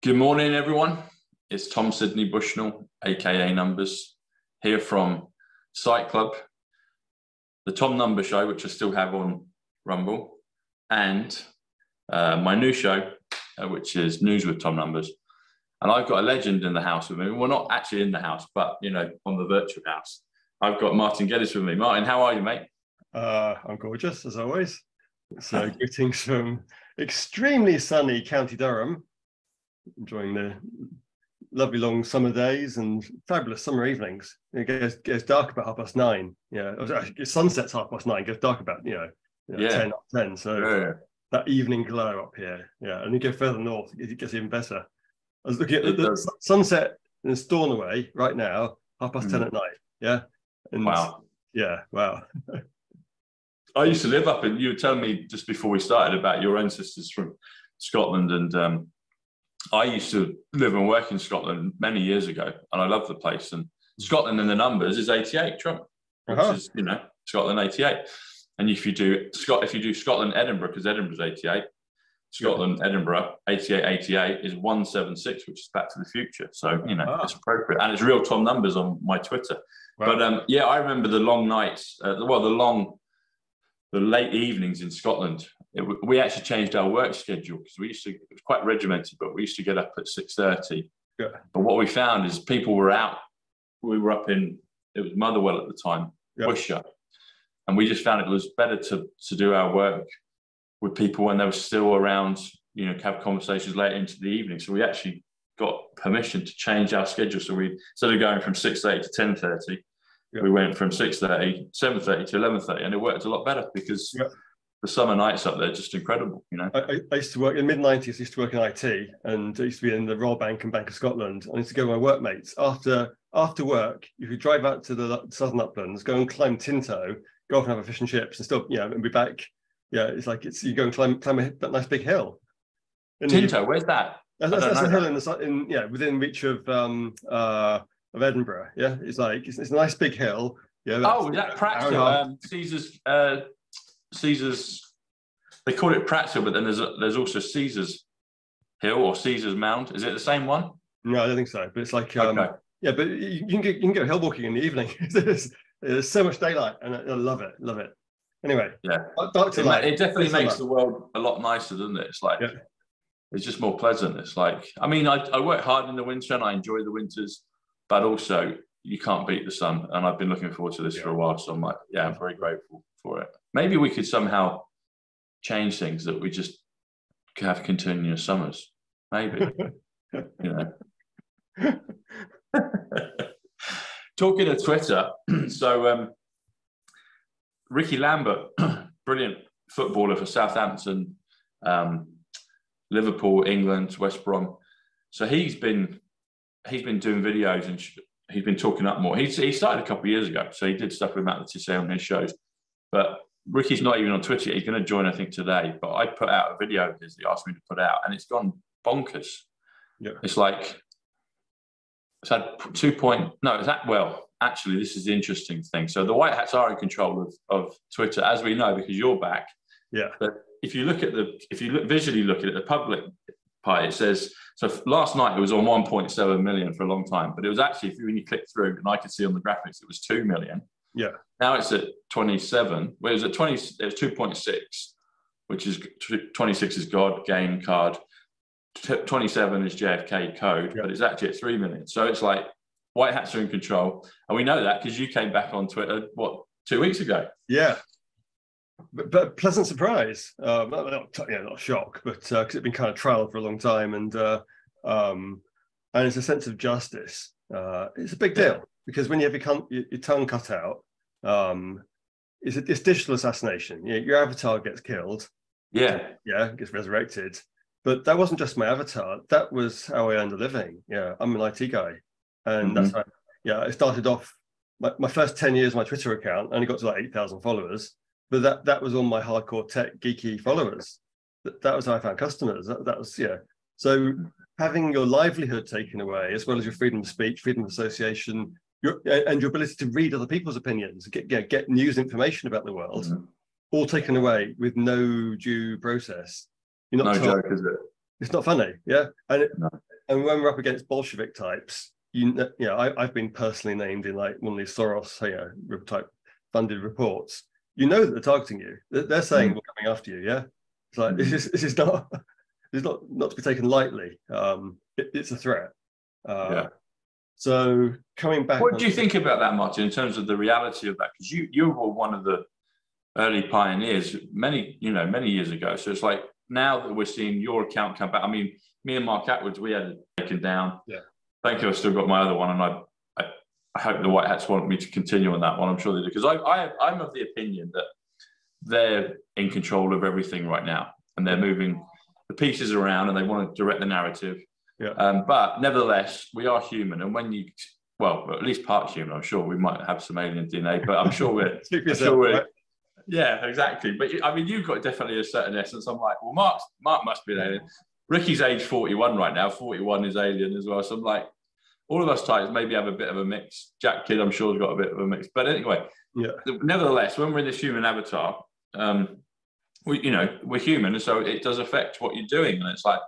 Good morning, everyone. It's Tom Sidney Bushnell, aka Numbers, here from Psych Club, the Tom Number Show, which I still have on Rumble, and my new show, which is News with Tom Numbers. And I've got a legend in the house with me. Well, not actually in the house, but you know, on the virtual house. I've got Martin Geddes with me. Martin, how are you, mate? I'm gorgeous, as always. So greetings from extremely sunny County Durham, enjoying the lovely long summer days and fabulous summer evenings. It gets dark about 9:30. Yeah, it sunsets 9:30. It gets dark about 10. So that evening glow up here. Yeah, and you go further north, it gets even better. I was looking at the sunset in Stornoway right now, 10:30 at night. Yeah. And wow. Yeah. Wow. I used to live up in, you were telling me just before we started about your ancestors from Scotland, and I used to live and work in Scotland many years ago, and I love the place. And Scotland in the numbers is 88, Trump, which is, you know, Scotland 88. And if you do Scotland Edinburgh, because Edinburgh's 88, Scotland Edinburgh 88 is 176, which is Back to the Future. So you know it's appropriate, and it's real Tom Numbers on my Twitter. Wow. But yeah, I remember the long nights, the late evenings in Scotland. We actually changed our work schedule because it was quite regimented, but we used to get up at 6:30. Yeah. But what we found is people were out. We were up in, it was Motherwell at the time, Worcestershire. And we just found it was better to do our work with people when they were still around, you know, have conversations late into the evening. So we actually got permission to change our schedule. So we, instead of going from 6:30 to 10:30, we went from 6:30, 7:30 to 11:30, and it worked a lot better because the summer nights up there are just incredible, you know. I used to work in the mid-90s. I used to work in IT, and I used to be in the Royal Bank and Bank of Scotland. I used to go with my workmates after work. You could drive out to the Southern Uplands, go and climb Tinto, go off and have a fish and chips, and still, and be back. Yeah, it's like you go and climb that nice big hill. Tinto, where's that? That's a hill within reach of Edinburgh. Yeah, it's a nice big hill. Yeah. Oh, is that Pratthill? Caesar's. They call it Pratthill, but then there's also Caesar's Hill or Caesar's Mound. Is it the same one? No, I don't think so. But it's like yeah, but you can go hill walking in the evening. There's so much daylight, and I love it. Anyway, it definitely makes the world a lot nicer, doesn't it? It's like it's just more pleasant. It's like, I mean, I work hard in the winter and I enjoy the winters, but also you can't beat the sun. And I've been looking forward to this for a while, so I'm like, I'm very grateful for it. Maybe we could somehow change things that we just have continuous summers. Maybe, you know. Talking of Twitter, so Ricky Lambert, brilliant footballer for Southampton, Liverpool, England, West Brom. So he's been doing videos and he's been talking up more. He started a couple of years ago, so he did stuff with Matt Letizia on his shows. But Ricky's not even on Twitter yet. He's going to join, I think, today. But I put out a video of his that he asked me to put out, and it's gone bonkers. Yeah, it's like it's had actually, this is the interesting thing. So the White Hats are in control of Twitter, as we know, because you're back. Yeah. But if you visually look at it, the public part, it says, so last night it was on 1.7 million for a long time, but it was actually, when you click through, and I could see on the graphics, it was 2 million. Yeah. Now it's at 27. Well, it was at 20. It was 2.6, which is 26 is God game card. 27 is JFK code, but it's actually at 3 million. So it's like White Hats are in control, and we know that because you came back on Twitter 2 weeks ago. Yeah. But pleasant surprise, not a shock, but because it'd been kind of trialed for a long time, and it's a sense of justice. It's a big deal because when you have your tongue cut out, it's digital assassination. Your avatar gets killed. Gets resurrected. But that wasn't just my avatar. That was how I earned a living. Yeah, I'm an IT guy, and that's how. Yeah, I started off my first 10 years. My Twitter account only got to like 8,000 followers. But that was all my hardcore tech geeky followers. That was how I found customers. That was So having your livelihood taken away, as well as your freedom of speech, freedom of association, and your ability to read other people's opinions, get news information about the world, all taken away with no due process. You're not no joke, is it? It's not funny, and And when we're up against Bolshevik types, I've been personally named in like one of these Soros, type funded reports. You know that they're targeting you. They're saying we're coming after you. Yeah, it's like this is not to be taken lightly. It's a threat. So coming back, what do you think about that, Martin, in terms of the reality of that? Because you were one of the early pioneers many years ago. So it's like now that we're seeing your account come back. I mean, me and Mark Atwood, we had it taken down. Yeah. Thank you. I've still got my other one, and I hope the White Hats want me to continue on that one. I'm sure they do, because I'm of the opinion that they're in control of everything right now, and they're moving the pieces around, and they want to direct the narrative. Yeah. But nevertheless, we are human, and when at least part human, I'm sure we might have some alien DNA, but I'm sure we're. Right? Yeah, exactly. But I mean, you've got definitely a certain essence. I'm like, well, Mark must be an alien. Ricky's age 41 right now. 41 is alien as well. So I'm like, all of us types maybe have a bit of a mix. Jack Kidd, I'm sure, has got a bit of a mix. But anyway, nevertheless, when we're in this human avatar, we're human, and so it does affect what you're doing. And it's like,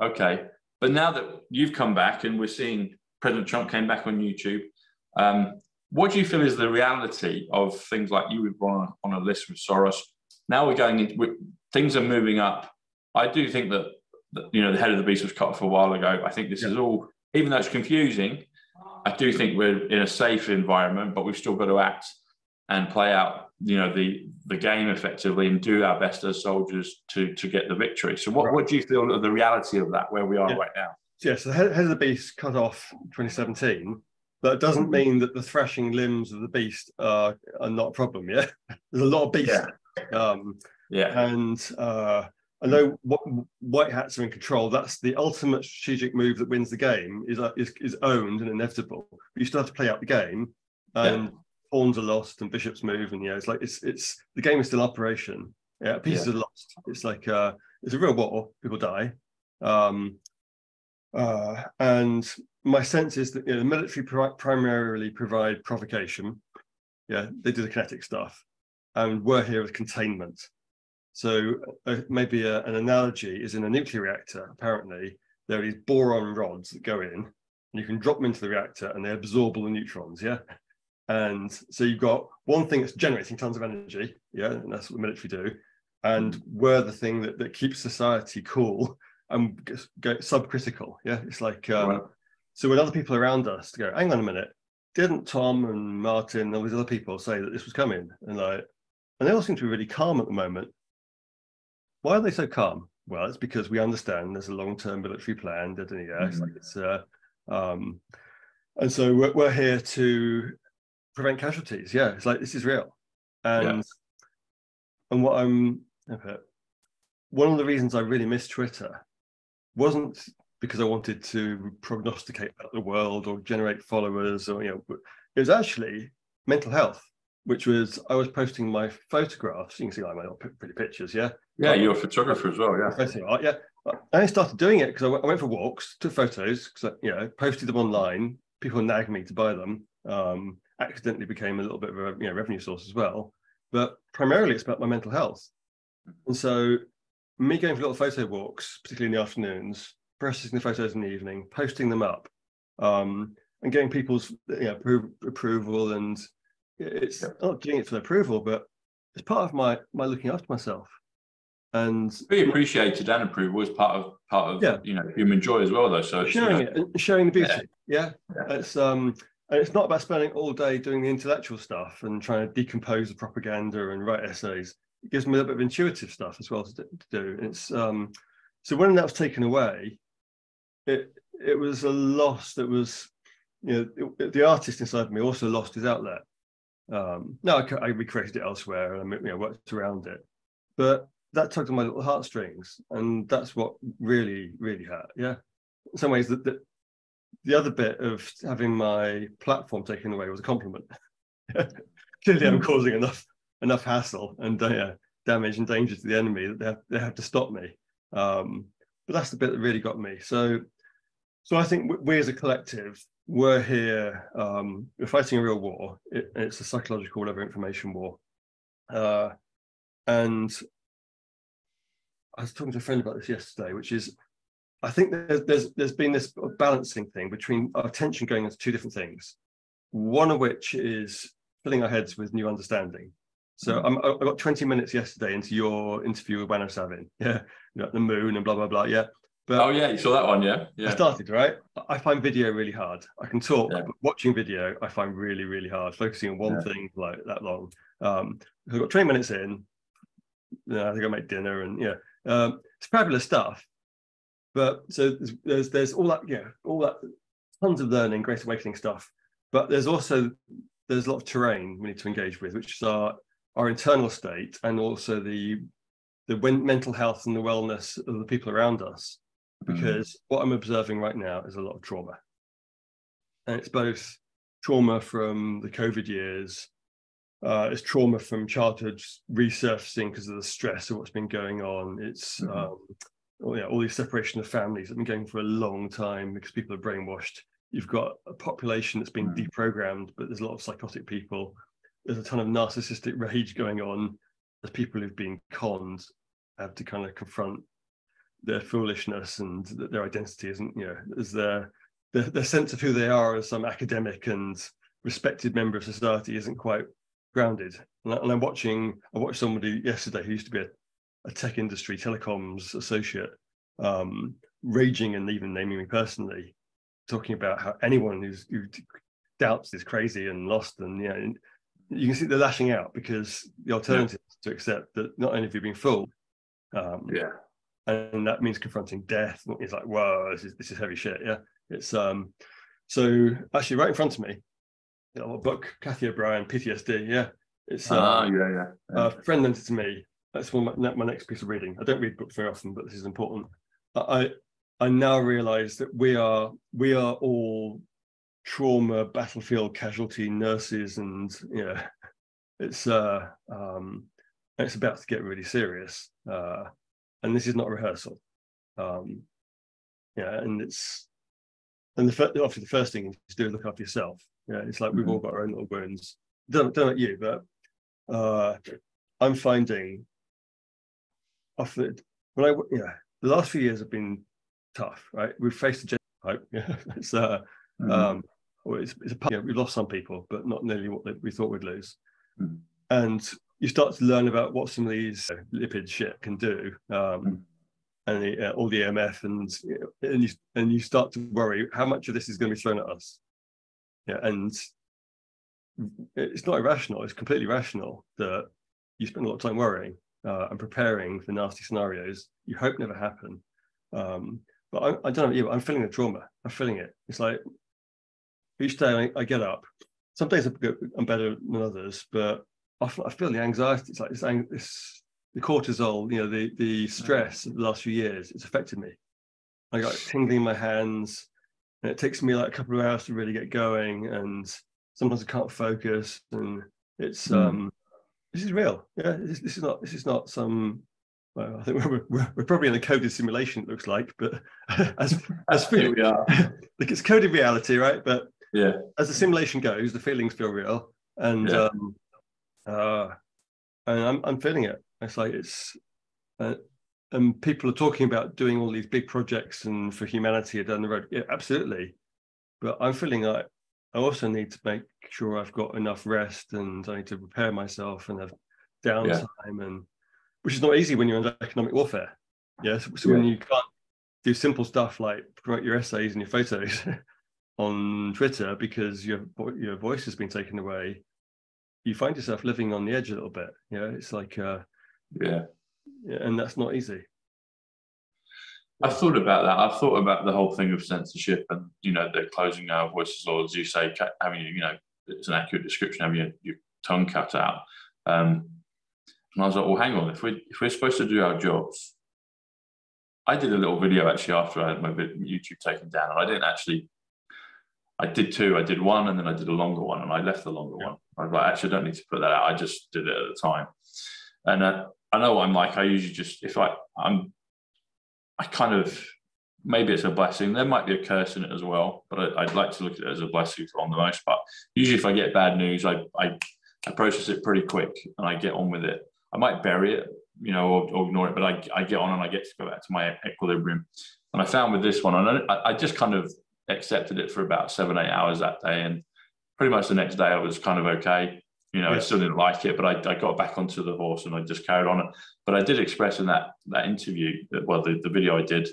okay. But now that you've come back and we're seeing President Trump came back on YouTube, what do you feel is the reality of things like you were on a list with Soros? Now we're going into things are moving up. I do think that the head of the beast was cut off a while ago. I think this is all, even though it's confusing, I do think we're in a safe environment, but we've still got to act and play out, the game effectively and do our best as soldiers to get the victory. So what do you feel of the reality of that, where we are right now? So the head of the beast cut off in 2017, but it doesn't mean that the thrashing limbs of the beast are not a problem. Yeah, there's a lot of beast. And I know what White Hats are in control. That's the ultimate strategic move that wins the game. Is owned and inevitable. But you still have to play out the game, and pawns are lost and bishops move, and it's like it's the game is still operation. Yeah, pieces are lost. It's like it's a real war. People die, and my sense is that the military primarily provide provocation. Yeah, they do the kinetic stuff, and we're here with containment. So maybe an analogy is in a nuclear reactor. Apparently, there are these boron rods that go in, and you can drop them into the reactor, and they absorb all the neutrons. Yeah, and so you've got one thing that's generating tons of energy. Yeah, and that's what the military do. And we're the thing that keeps society cool and go subcritical. Yeah, it's like so when other people around us go, hang on a minute, didn't Tom and Martin and all these other people say that this was coming? And they all seem to be really calm at the moment. Why are they so calm? Well, it's because we understand there's a long-term military plan. And so we're here to prevent casualties. Yeah, it's like this is real. And one of the reasons I really miss Twitter wasn't because I wanted to prognosticate about the world or generate followers, or it was actually mental health. Which was, I was posting my photographs. You can see like my pretty pictures, yeah? Yeah, you're a photographer as well, yeah. Art, yeah. I started doing it because I went for walks, took photos, because posted them online. People nagged me to buy them. Accidentally became a little bit of a revenue source as well. But primarily it's about my mental health. And so me going for little photo walks, particularly in the afternoons, processing the photos in the evening, posting them up, and getting people's approval, and it's not doing it for approval, but it's part of my looking after myself. And be appreciated and approval is part of human joy as well, though. So sharing it and sharing the beauty. It's and it's not about spending all day doing the intellectual stuff and trying to decompose the propaganda and write essays. It gives me a little bit of intuitive stuff as well to do. It's so when that was taken away, it was a loss. That was the artist inside me also lost his outlet. No, I recreated it elsewhere and worked around it, but that tugged on my little heartstrings, and that's what really hurt. Yeah, in some ways, the other bit of having my platform taken away was a compliment. Clearly, I'm causing enough hassle and damage and danger to the enemy that they have to stop me. But that's the bit that really got me. So I think we as a collective, we're here, we're fighting a real war. It's a psychological, whatever, information war. And I was talking to a friend about this yesterday, which is I think there's been this balancing thing between our attention going into two different things. One of which is filling our heads with new understanding. So I got 20 minutes yesterday into your interview with Wano Savin. Yeah, the moon and blah blah blah. Yeah. But oh yeah, you saw that one, yeah. I started, right? I find video really hard. I can talk, but watching video I find really, really hard. Focusing on one thing like that long. I got 20 minutes in. I think I make dinner, and it's fabulous stuff. But so there's all that tons of learning, Great Awakening stuff. But there's a lot of terrain we need to engage with, which is our internal state, and also the mental health and the wellness of the people around us. Because what I'm observing right now is a lot of trauma, and it's both trauma from the COVID years, it's trauma from childhood resurfacing because of the stress of what's been going on. It's all these separation of families that have been going for a long time because people are brainwashed. You've got a population that's been deprogrammed, but there's a lot of psychotic people. There's a ton of narcissistic rage going on. There's people who've been conned, have to kind of confront their foolishness and their identity isn't, there's their sense of who they are as some academic and respected member of society isn't quite grounded. And I watched somebody yesterday who used to be a tech industry telecoms associate, raging and even naming me personally, talking about how anyone who doubts is crazy and lost, and you can see they're lashing out because the alternative is to accept that not only have you been fooled, and that means confronting death. It's like, whoa, this is heavy shit. Yeah, it's so actually right in front of me, a book, Kathy O'Brien, PTSD. Yeah, it's a friend lent it to me. That's my next piece of reading. I don't read books very often, but this is important. I now realise that we are all trauma battlefield casualty nurses, and it's about to get really serious. And this is not a rehearsal. And obviously the first thing is to look after yourself. It's like we've all got our own little wounds. Don't know about you, but I'm finding often the last few years have been tough, right? We've faced a gender hype. We've lost some people, but not nearly what we thought we'd lose. And you start to learn about what some of these lipid shit can do, and all the EMF, and you start to worry how much of this is going to be thrown at us. And it's not irrational; it's completely rational that you spend a lot of time worrying and preparing for nasty scenarios you hope never happen. But I don't know about you, but I'm feeling the trauma. I'm feeling it. It's like each day I get up. Some days I'm better than others, but I feel the anxiety. It's like the cortisol, the stress of the last few years. It's affected me. I got tingling in my hands, and it takes me like a couple of hours to really get going. And sometimes I can't focus. And it's this is real. Yeah, this is not some. Well, I think we're probably in a coded simulation. It looks like, but as here we are. Like it's coded reality, right? But as the simulation goes, the feelings feel real, and I'm feeling it. It's like and people are talking about doing all these big projects and for humanity down the road. Yeah, absolutely. But I'm feeling like I also need to make sure I've got enough rest, and I need to prepare myself and have downtime, and which is not easy when you're under economic warfare. So when you can't do simple stuff like promote your essays and your photos on Twitter because your voice has been taken away, you find yourself living on the edge a little bit. It's like and that's not easy. I've thought about that. I've thought about the whole thing of censorship and the closing our voices, or as you say, having it's an accurate description, having your tongue cut out. And I was like, well, hang on, if we're supposed to do our jobs, I did a little video actually after I had my YouTube taken down, and I did two. I did one, and then I did a longer one, and I left the longer one. I was like, actually, I don't need to put that out. I just did it at the time. And I know what I'm like. I usually just, I kind of, maybe it's a blessing. There might be a curse in it as well, but I'd like to look at it as a blessing on the most part. Usually if I get bad news, I process it pretty quick and I get on with it. I might bury it, or ignore it, but I get on and I get to go back to my equilibrium. And I found with this one, I just kind of accepted it for about 7-8 hours that day, and pretty much the next day I was kind of okay. I still didn't like it, but I got back onto the horse and I just carried on. But I did express in that interview, the video I did,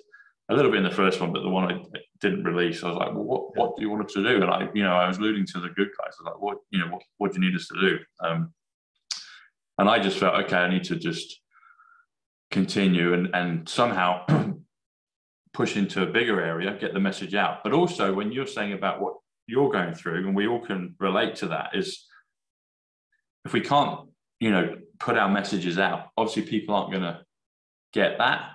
a little bit in the first one, but the one I didn't release, I was like, well, what do you want us to do? And I was alluding to the good guys. I was like, what do you need us to do? And I just felt, okay, I need to just continue and somehow push into a bigger area, get the message out. But also, when you're saying about what you're going through, and we all can relate to that, is if we can't, put our messages out, obviously people aren't going to get that.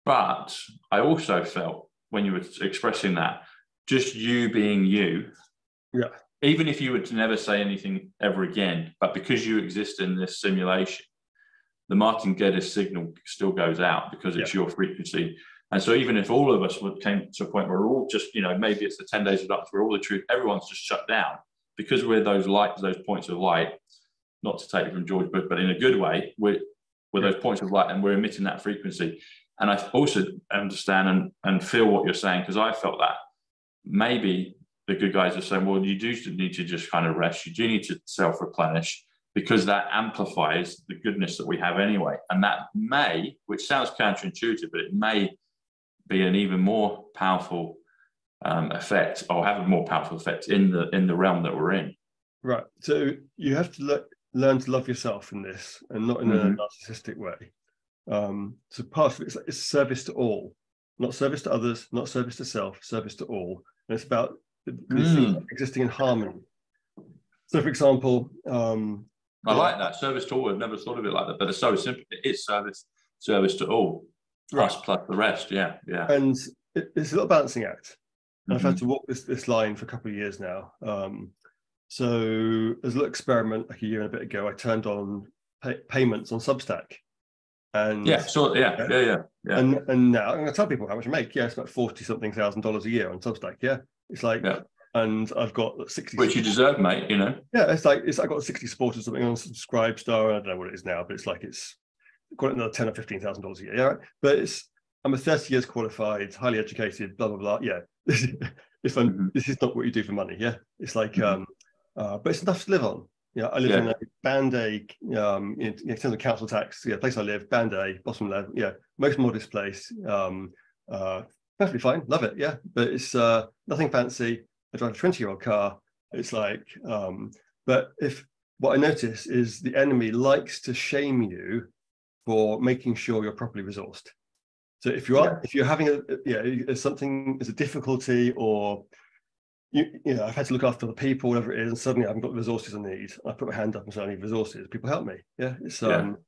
But I also felt when you were expressing that, just you being you, even if you were to never say anything ever again, but because you exist in this simulation, the Martin Geddes signal still goes out because it's your frequency. And so even if all of us came to a point where we're all just, maybe it's the 10 days of darkness, we're all the truth, everyone's just shut down, because we're those lights, those points of light, not to take it from George Bush, but in a good way, we're those points of light and we're emitting that frequency. And I also understand and feel what you're saying, because I felt that maybe the good guys are saying, well, you do need to just kind of rest. You do need to self-replenish, because that amplifies the goodness that we have anyway. And that may, which sounds counterintuitive, but it may be an even more powerful effect, or have a more powerful effect in the realm that we're in. Right. So you have to learn to love yourself in this, and not in a narcissistic way. So part of it's service to all, not service to others, not service to self, service to all. And it's about existing in harmony. So, for example, I like that, service to all. I've never thought of it like that, but it's so simple. It's service to all, plus the rest. Yeah. And it's a little balancing act. I've had to walk this line for a couple of years now. So there's a little experiment like a year and a bit ago. I turned on payments on Substack. And yeah. And now I'm going to tell people how much I make. Yeah, it's about $40-something thousand a year on Substack. Yeah, it's like, and I've got 60. Which you deserve, mate. Yeah, it's like I've got 60 supporters, something on Subscribestar. I don't know what it is now, but it's like got another $10,000 or $15,000 a year. Yeah, right? But I'm a 30 years qualified, highly educated, blah blah blah. Yeah, this is not what you do for money. Yeah, it's like but it's enough to live on. I live in a Band A, in terms of council tax, place I live, Band A, bottom left, most modest place, perfectly fine, love it, but it's nothing fancy. I drive a 20-year-old car. It's like, but what I notice is the enemy likes to shame you for making sure you're properly resourced. So if you're having something is a difficulty, or I've had to look after the people, whatever it is, and suddenly I haven't got the resources I need. I put my hand up and say I need resources. People help me. Yeah, it's but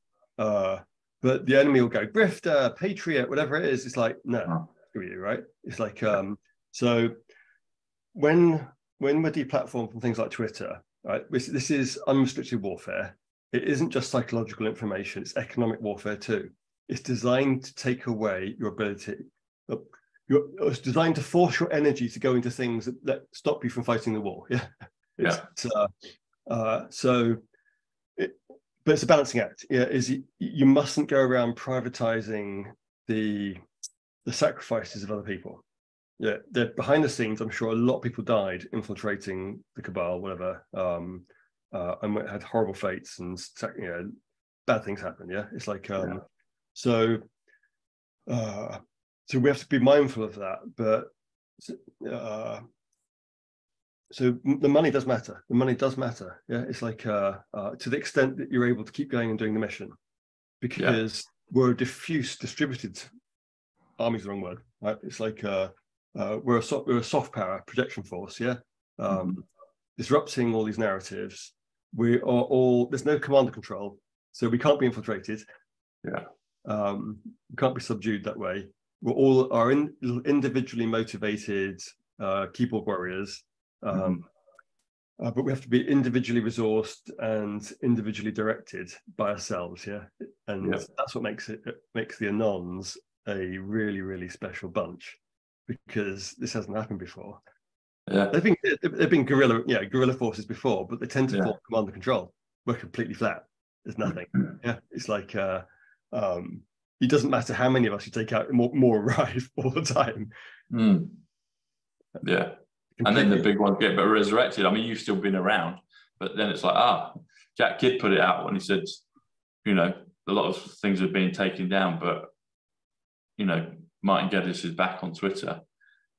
the enemy will go grifter, patriot, whatever it is. It's like, no, screw you, right? It's like so when we're deplatformed from things like Twitter, right? This is unrestricted warfare. It isn't just psychological information; it's economic warfare too. It's designed to take away your ability. It's designed to force your energy to go into things that stop you from fighting the war. But it's a balancing act. You mustn't go around privatizing the sacrifices of other people. They're behind the scenes. I'm sure a lot of people died infiltrating the cabal, whatever, and had horrible fates, and bad things happen. Yeah, it's like so we have to be mindful of that, but so the money does matter. The money does matter. Yeah, it's like to the extent that you're able to keep going and doing the mission, because we're a distributed army's the wrong word, right? It's like we're a soft power projection force. Yeah, disrupting all these narratives. We are all, there's no command and control, so we can't be infiltrated. We can't be subdued that way. We all are individually motivated keyboard warriors, but we have to be individually resourced and individually directed by ourselves. And that's what makes the Anons a really, really special bunch, because this hasn't happened before. They've been guerrilla forces before, but they tend to form command and control. We're completely flat. There's nothing. It's like it doesn't matter how many of us you take out, more arrive all the time. Yeah. And then the big ones get resurrected. I mean, you've still been around, but then it's like, Jack Kidd put it out when he said, you know, a lot of things have been taken down, but, you know, Martin Geddes is back on Twitter.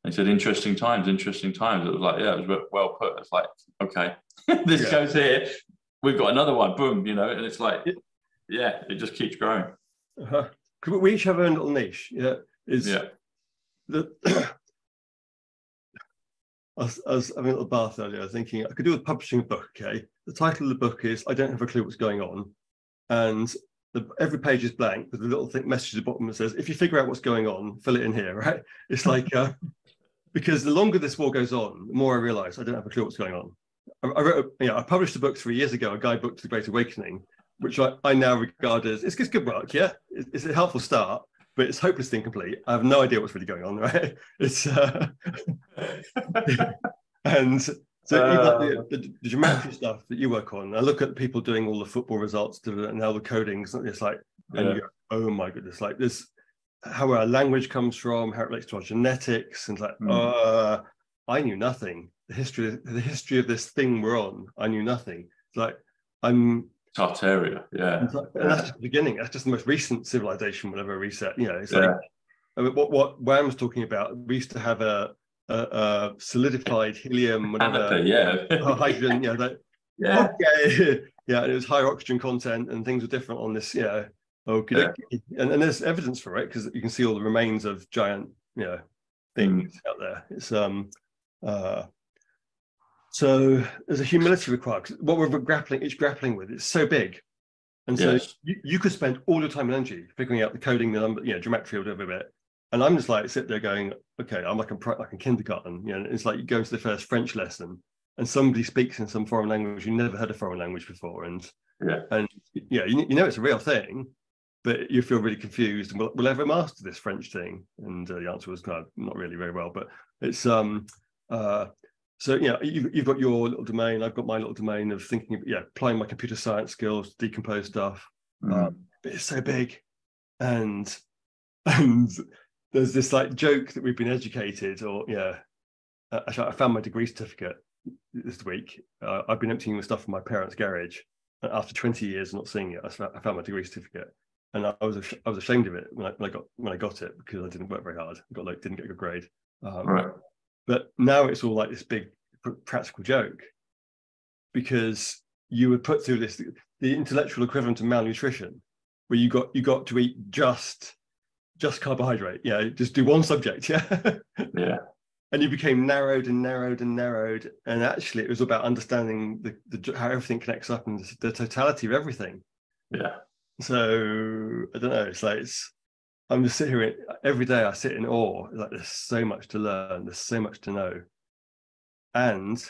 And he said, interesting times. It was like, yeah, it was well put. It's like, okay, this goes here. We've got another one, boom, you know, and it's like, yeah, it just keeps growing. We each have our own little niche. I was having a little bath earlier, thinking I could do with publishing a book, okay? The title of the book is I Don't Have a Clue What's Going On. And every page is blank with a little message at the bottom that says, if you figure out what's going on, fill it in here, right? It's like, because the longer this war goes on, the more I realize I don't have a clue what's going on. I published a book 3 years ago, a guidebook to the Great Awakening, which I now regard as, it's good work, yeah? It's a helpful start, but it's hopelessly incomplete. I have no idea what's really going on, right? It's and so even the geometry stuff that you work on, I look at people doing all the football results and now the coding, it's like, and you go, oh my goodness, like this, how our language comes from, how it relates to our genetics, and like, I knew nothing. The history of this thing we're on, I knew nothing. It's like Tartaria, and that's just the beginning. That's just the most recent civilization will ever reset. You know, it's like what Wham was talking about. We used to have a solidified helium, whatever, hydrogen. Okay, and it was higher oxygen content, and things were different on this. And there's evidence for it because you can see all the remains of giant, things out there. It's so there's a humility required. What we're grappling with, it's so big, and so you could spend all your time and energy figuring out the coding, the number, geometry or whatever bit. And I'm just like sit there going, okay, I'm like in kindergarten. It's like you go to the first French lesson, and somebody speaks in some foreign language you never heard a foreign language before, and it's a real thing, but you feel really confused. And will I ever master this French thing? And the answer was kind of not really very well. But it's so you've got your little domain. I've got my little domain of thinking, applying my computer science skills to decompose stuff. But it's so big, and there's this like joke that we've been educated, or actually I found my degree certificate this week. I've been emptying the stuff from my parents' garage, and after 20 years of not seeing it, I found my degree certificate, and I was ashamed of it when I got it because I didn't work very hard. Didn't get a good grade. But now it's all like this big practical joke, because you were put through the intellectual equivalent to malnutrition, where you got to eat just carbohydrate, just do one subject, and you became narrowed, and actually it was about understanding how everything connects up and the totality of everything. So I don't know, it's like I'm just sitting here every day. I sit in awe. Like there's so much to learn. There's so much to know, and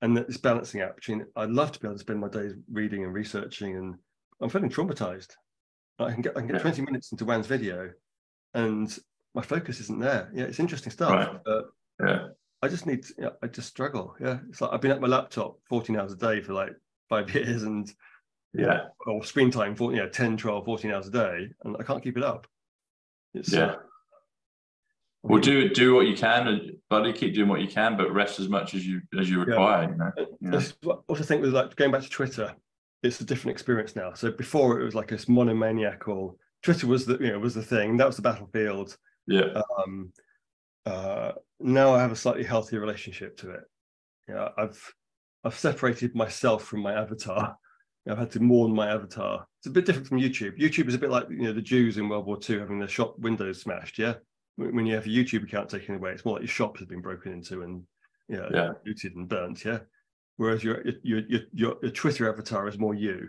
this balancing act between. I'd love to be able to spend my days reading and researching, and I'm feeling traumatized. I can get 20 minutes into Wan's video, and my focus isn't there. It's interesting stuff. I just need. I just struggle. It's like I've been at my laptop 14 hours a day for like 5 years, and or screen time for 10, 12, 14 hours a day, and I can't keep it up. Well, do what you can, buddy. Keep doing what you can, but rest as much as you require. I also think with like going back to Twitter, it's a different experience now. So before it was like this monomaniacal. Twitter was the thing. That was the battlefield. Now I have a slightly healthier relationship to it. I've separated myself from my avatar. I've had to mourn my avatar. It's a bit different from YouTube. YouTube is a bit like the Jews in World War II having their shop windows smashed. When you have a YouTube account taken away, it's more like your shop has been broken into and looted and burnt. Whereas your Twitter avatar is more you.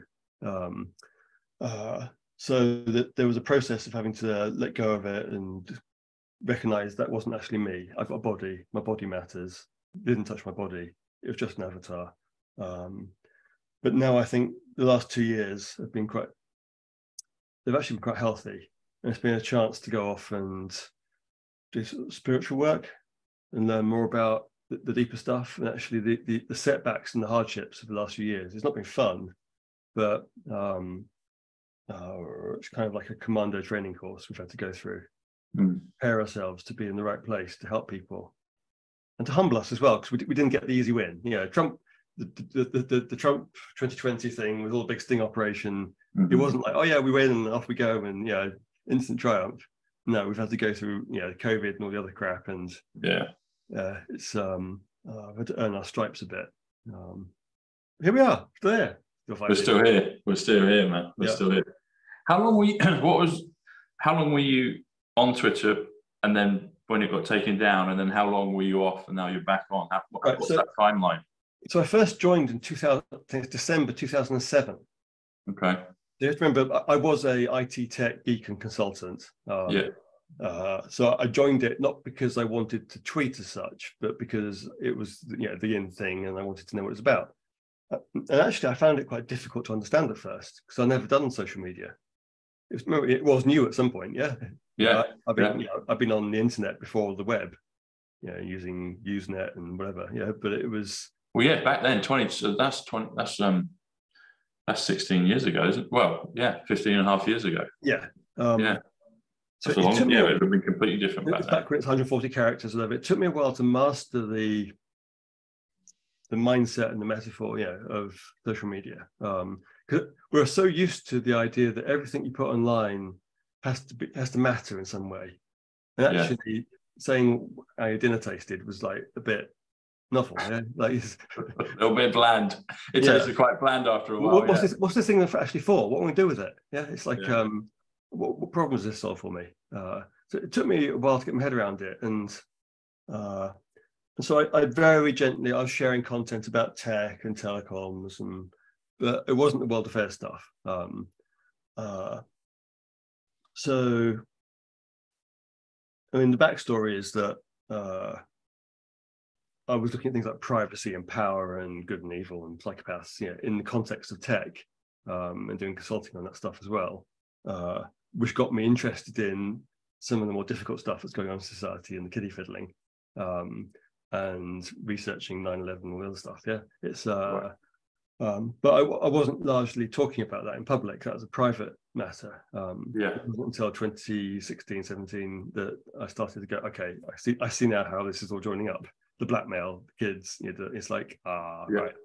So that there was a process of having to let go of it and recognize that wasn't actually me. I've got a body. My body matters. It didn't touch my body. It was just an avatar. But now I think the last 2 years have been they've actually been quite healthy. And it's been a chance to go off and do spiritual work and learn more about the deeper stuff, and actually the setbacks and the hardships of the last few years. It's not been fun, but it's kind of like a commando training course we've had to go through, prepare ourselves to be in the right place to help people and to humble us as well, because we didn't get the easy win. Trump, the Trump 2020 thing with all the big sting operation, it wasn't like, oh yeah, we win and off we go and instant triumph. No, we've had to go through COVID and all the other crap, and it's we've had to earn our stripes a bit. Here we are, still there. We're still here. We're still here, man. We're still here. How long were you? How long were you on Twitter, and then when it got taken down, and then how long were you off, and now you're back on? What's that timeline? So I first joined in December 2007. Okay. You have to remember, I was a IT tech geek and consultant. So I joined it not because I wanted to tweet as such, but because it was the in thing, and I wanted to know what it was about. And actually, I found it quite difficult to understand at first because I'd never done social media. It was new at some point, I've been on the internet before the web, using Usenet and whatever, But it was back then 20. So that's 20. That's 16 years ago, isn't it? Well, 15 and a half years ago. So it would have been completely different back then. Back when it's 140 characters, or whatever. It took me a while to master the mindset and the metaphor, of social media. Because we're so used to the idea that everything you put online has to matter in some way. And actually saying how your dinner tasted was like a bit novel, like it's a little bit bland. It tasted quite bland after a while. What's this thing actually for? What am I going to do with it? It's like what problem does this solve for me? So it took me a while to get my head around it, and so I very gently, I was sharing content about tech and telecoms, but it wasn't the world affairs stuff. So, I mean, the backstory is that I was looking at things like privacy and power and good and evil and psychopaths, in the context of tech, and doing consulting on that stuff as well, which got me interested in some of the more difficult stuff that's going on in society and the kiddie fiddling. And researching 9/11 and all the other stuff. It's but I wasn't largely talking about that in public. That was a private matter. It wasn't until 2016, 17 that I started to go, okay, I see now how this is all joining up. The blackmail, the kids, it's like, right.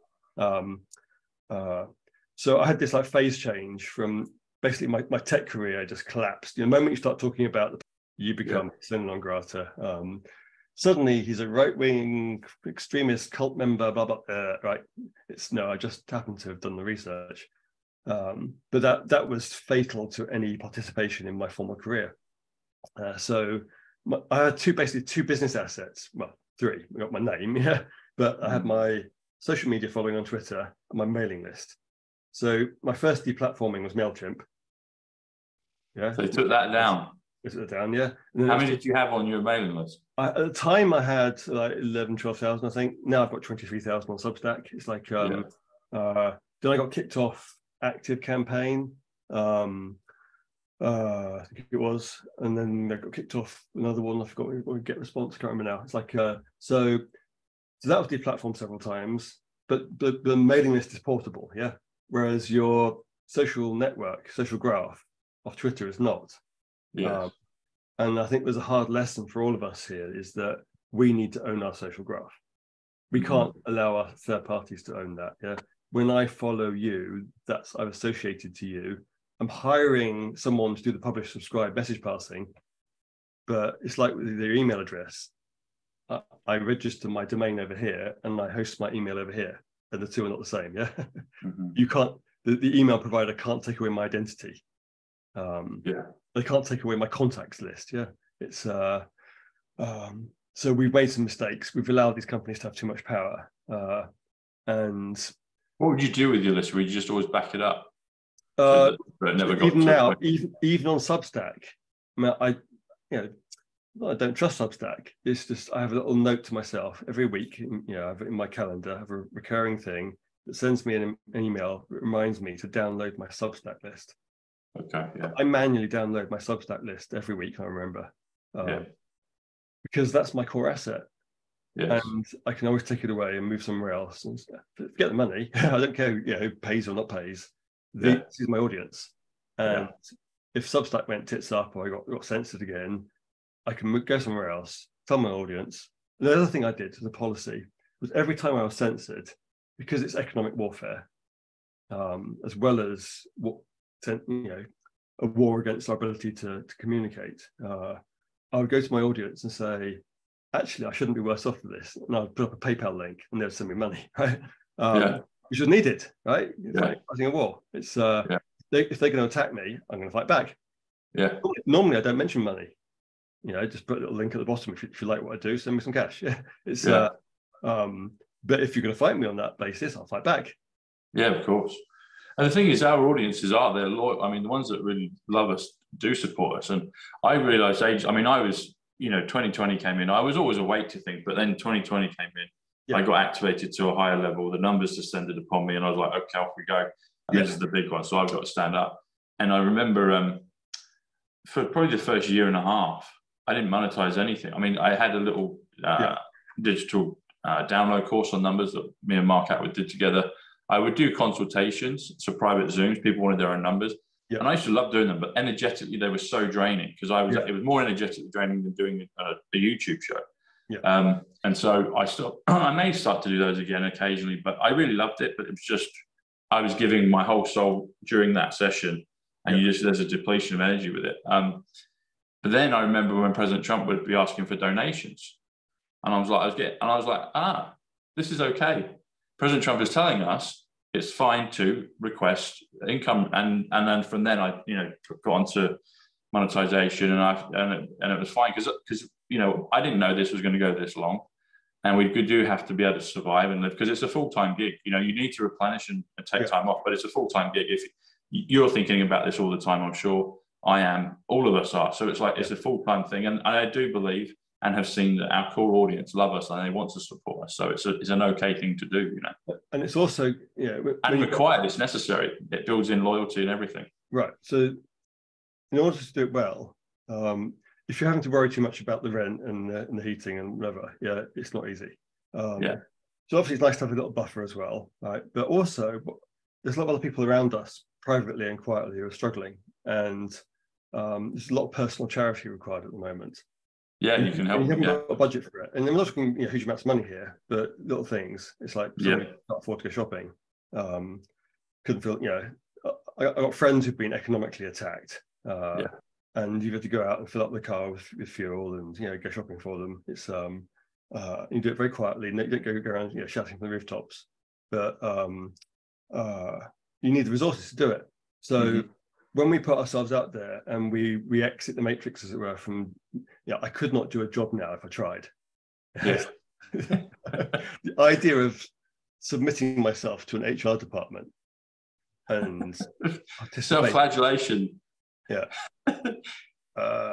So I had this like phase change from basically my tech career just collapsed. The moment you start talking about you become persona non grata. Suddenly he's a right-wing extremist cult member, blah, blah, right. I just happened to have done the research. But that was fatal to any participation in my former career. So I had two business assets. Well, three. I got my name, but I had my social media following on Twitter and my mailing list. So my first deplatforming was MailChimp. So they took that down. Down, How many did you have on your mailing list? At the time, I had like 11, 12,000, I think. Now I've got 23,000 on Substack. It's like, then I got kicked off Active Campaign, I think it was, and then I got kicked off another one. I forgot what Get Response. I can't remember now. It's like, so that was deplatformed several times, but the mailing list is portable, whereas your social network, social graph of Twitter is not. And I think there's a hard lesson for all of us here is that we need to own our social graph. We can't allow our third parties to own that. When I follow you, I'm associated to you. I'm hiring someone to do the publish, subscribe, message passing, but it's like with their email address. I register my domain over here and I host my email over here, and the two are not the same. You can't. The email provider can't take away my identity. They can't take away my contacts list. It's so we've made some mistakes. We've allowed these companies to have too much power. And what would you do with your list? Would you just always back it up? Even now, even on Substack, I don't trust Substack. It's just I have a little note to myself every week. I have it in my calendar. I have a recurring thing that sends me an email that reminds me to download my Substack list. Okay. I manually download my Substack list every week. I remember, because that's my core asset, and I can always take it away and move somewhere else and get the money. I don't care, who pays or not pays. This is my audience, And if Substack went tits up or I got censored again, I can go somewhere else, tell my audience. And the other thing I did as a policy was every time I was censored, because it's economic warfare, as well as what, a war against our ability to communicate, I would go to my audience and say, actually, I shouldn't be worse off for this. And I'd put up a PayPal link and they'd send me money, right? Which was needed, right? Fighting a war. It's if they're going to attack me, I'm going to fight back. Normally I don't mention money. Just put a little link at the bottom if you like what I do, send me some cash. But if you're going to fight me on that basis, I'll fight back. Yeah, of course. And the thing is, our audiences are, they're loyal. I mean, the ones that really love us do support us. And I realized I was, 2020 came in. I was always awake to think, but then 2020 came in. I got activated to a higher level. The numbers descended upon me and I was like, okay, off we go. And this is the big one. So I've got to stand up. And I remember for probably the first year and a half, I didn't monetize anything. I mean, I had a little digital download course on numbers that me and Mark Atwood did together. I would do consultations, so private Zooms. People wanted their own numbers. And I used to love doing them, but energetically, they were so draining because it was more energetically draining than doing a YouTube show. And so I may start to do those again occasionally, but I really loved it. But it was just, I was giving my whole soul during that session, and there's a depletion of energy with it. But then I remember when President Trump would be asking for donations, and I was like, this is okay. President Trump is telling us it's fine to request income, and then from then I got onto monetization, and it was fine because I didn't know this was going to go this long, and we do have to be able to survive and live because it's a full-time gig. You need to replenish and take time off, but it's a full-time gig. If you're thinking about this all the time, I'm sure I am. All of us are. So it's like it's a full-time thing, and I do believe and have seen that our core audience love us and they want to support us. So it's an okay thing to do, And it's also, and required. It's necessary. It builds in loyalty and everything. Right. So in order to do it well, if you're having to worry too much about the rent and the heating and whatever, it's not easy. So obviously it's nice to have a little buffer as well, right? But also there's a lot of other people around us, privately and quietly, who are struggling, and there's a lot of personal charity required at the moment. You can help. You haven't got a budget for it, and I'm not talking huge amounts of money here, but little things. It's like somebody can't afford to go shopping. Couldn't feel. I got friends who've been economically attacked, and you've had to go out and fill up the car with fuel and go shopping for them. It's you do it very quietly, and you don't go around shouting from the rooftops. But you need the resources to do it. So. When we put ourselves out there and we exit the matrix, as it were, from, I could not do a job now if I tried. The idea of submitting myself to an HR department and self-flagellation.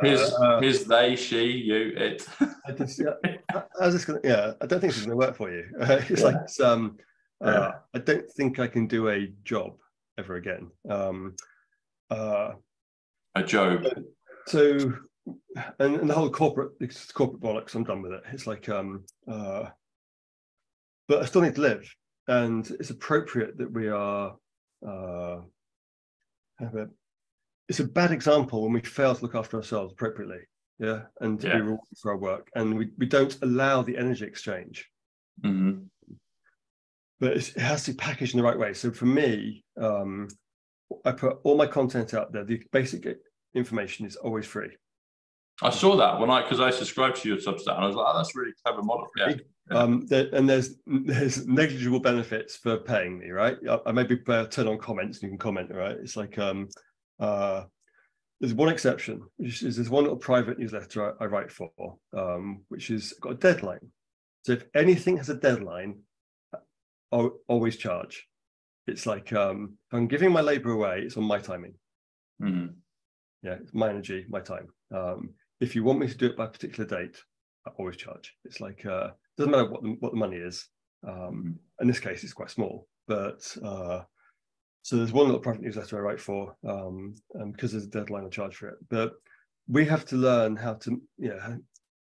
His they, she, you, it. I don't think this is going to work for you. It's like I don't think I can do a job ever again. A job. So, and the whole corporate bollocks, I'm done with it. It's like, but I still need to live, and it's appropriate that we are. It's a bad example when we fail to look after ourselves appropriately, and to be rewarded for our work, and we don't allow the energy exchange. But it has to be packaged in the right way. So for me, I put all my content out there. The basic information is always free. I saw that because I subscribed to your Substack, and I was like, that's a really clever model. And there's negligible benefits for paying me, right? I maybe turn on comments and you can comment, right? It's like there's one exception, which is there's one little private newsletter I write for, which has got a deadline. So if anything has a deadline, I'll always charge. It's like if I'm giving my labor away, it's on my timing. It's my energy, my time. If you want me to do it by a particular date, I always charge. It's like doesn't matter what the money is. In this case, it's quite small, but so there's one little private newsletter I write for, and because there's a deadline, I charge for it. But we have to learn how to,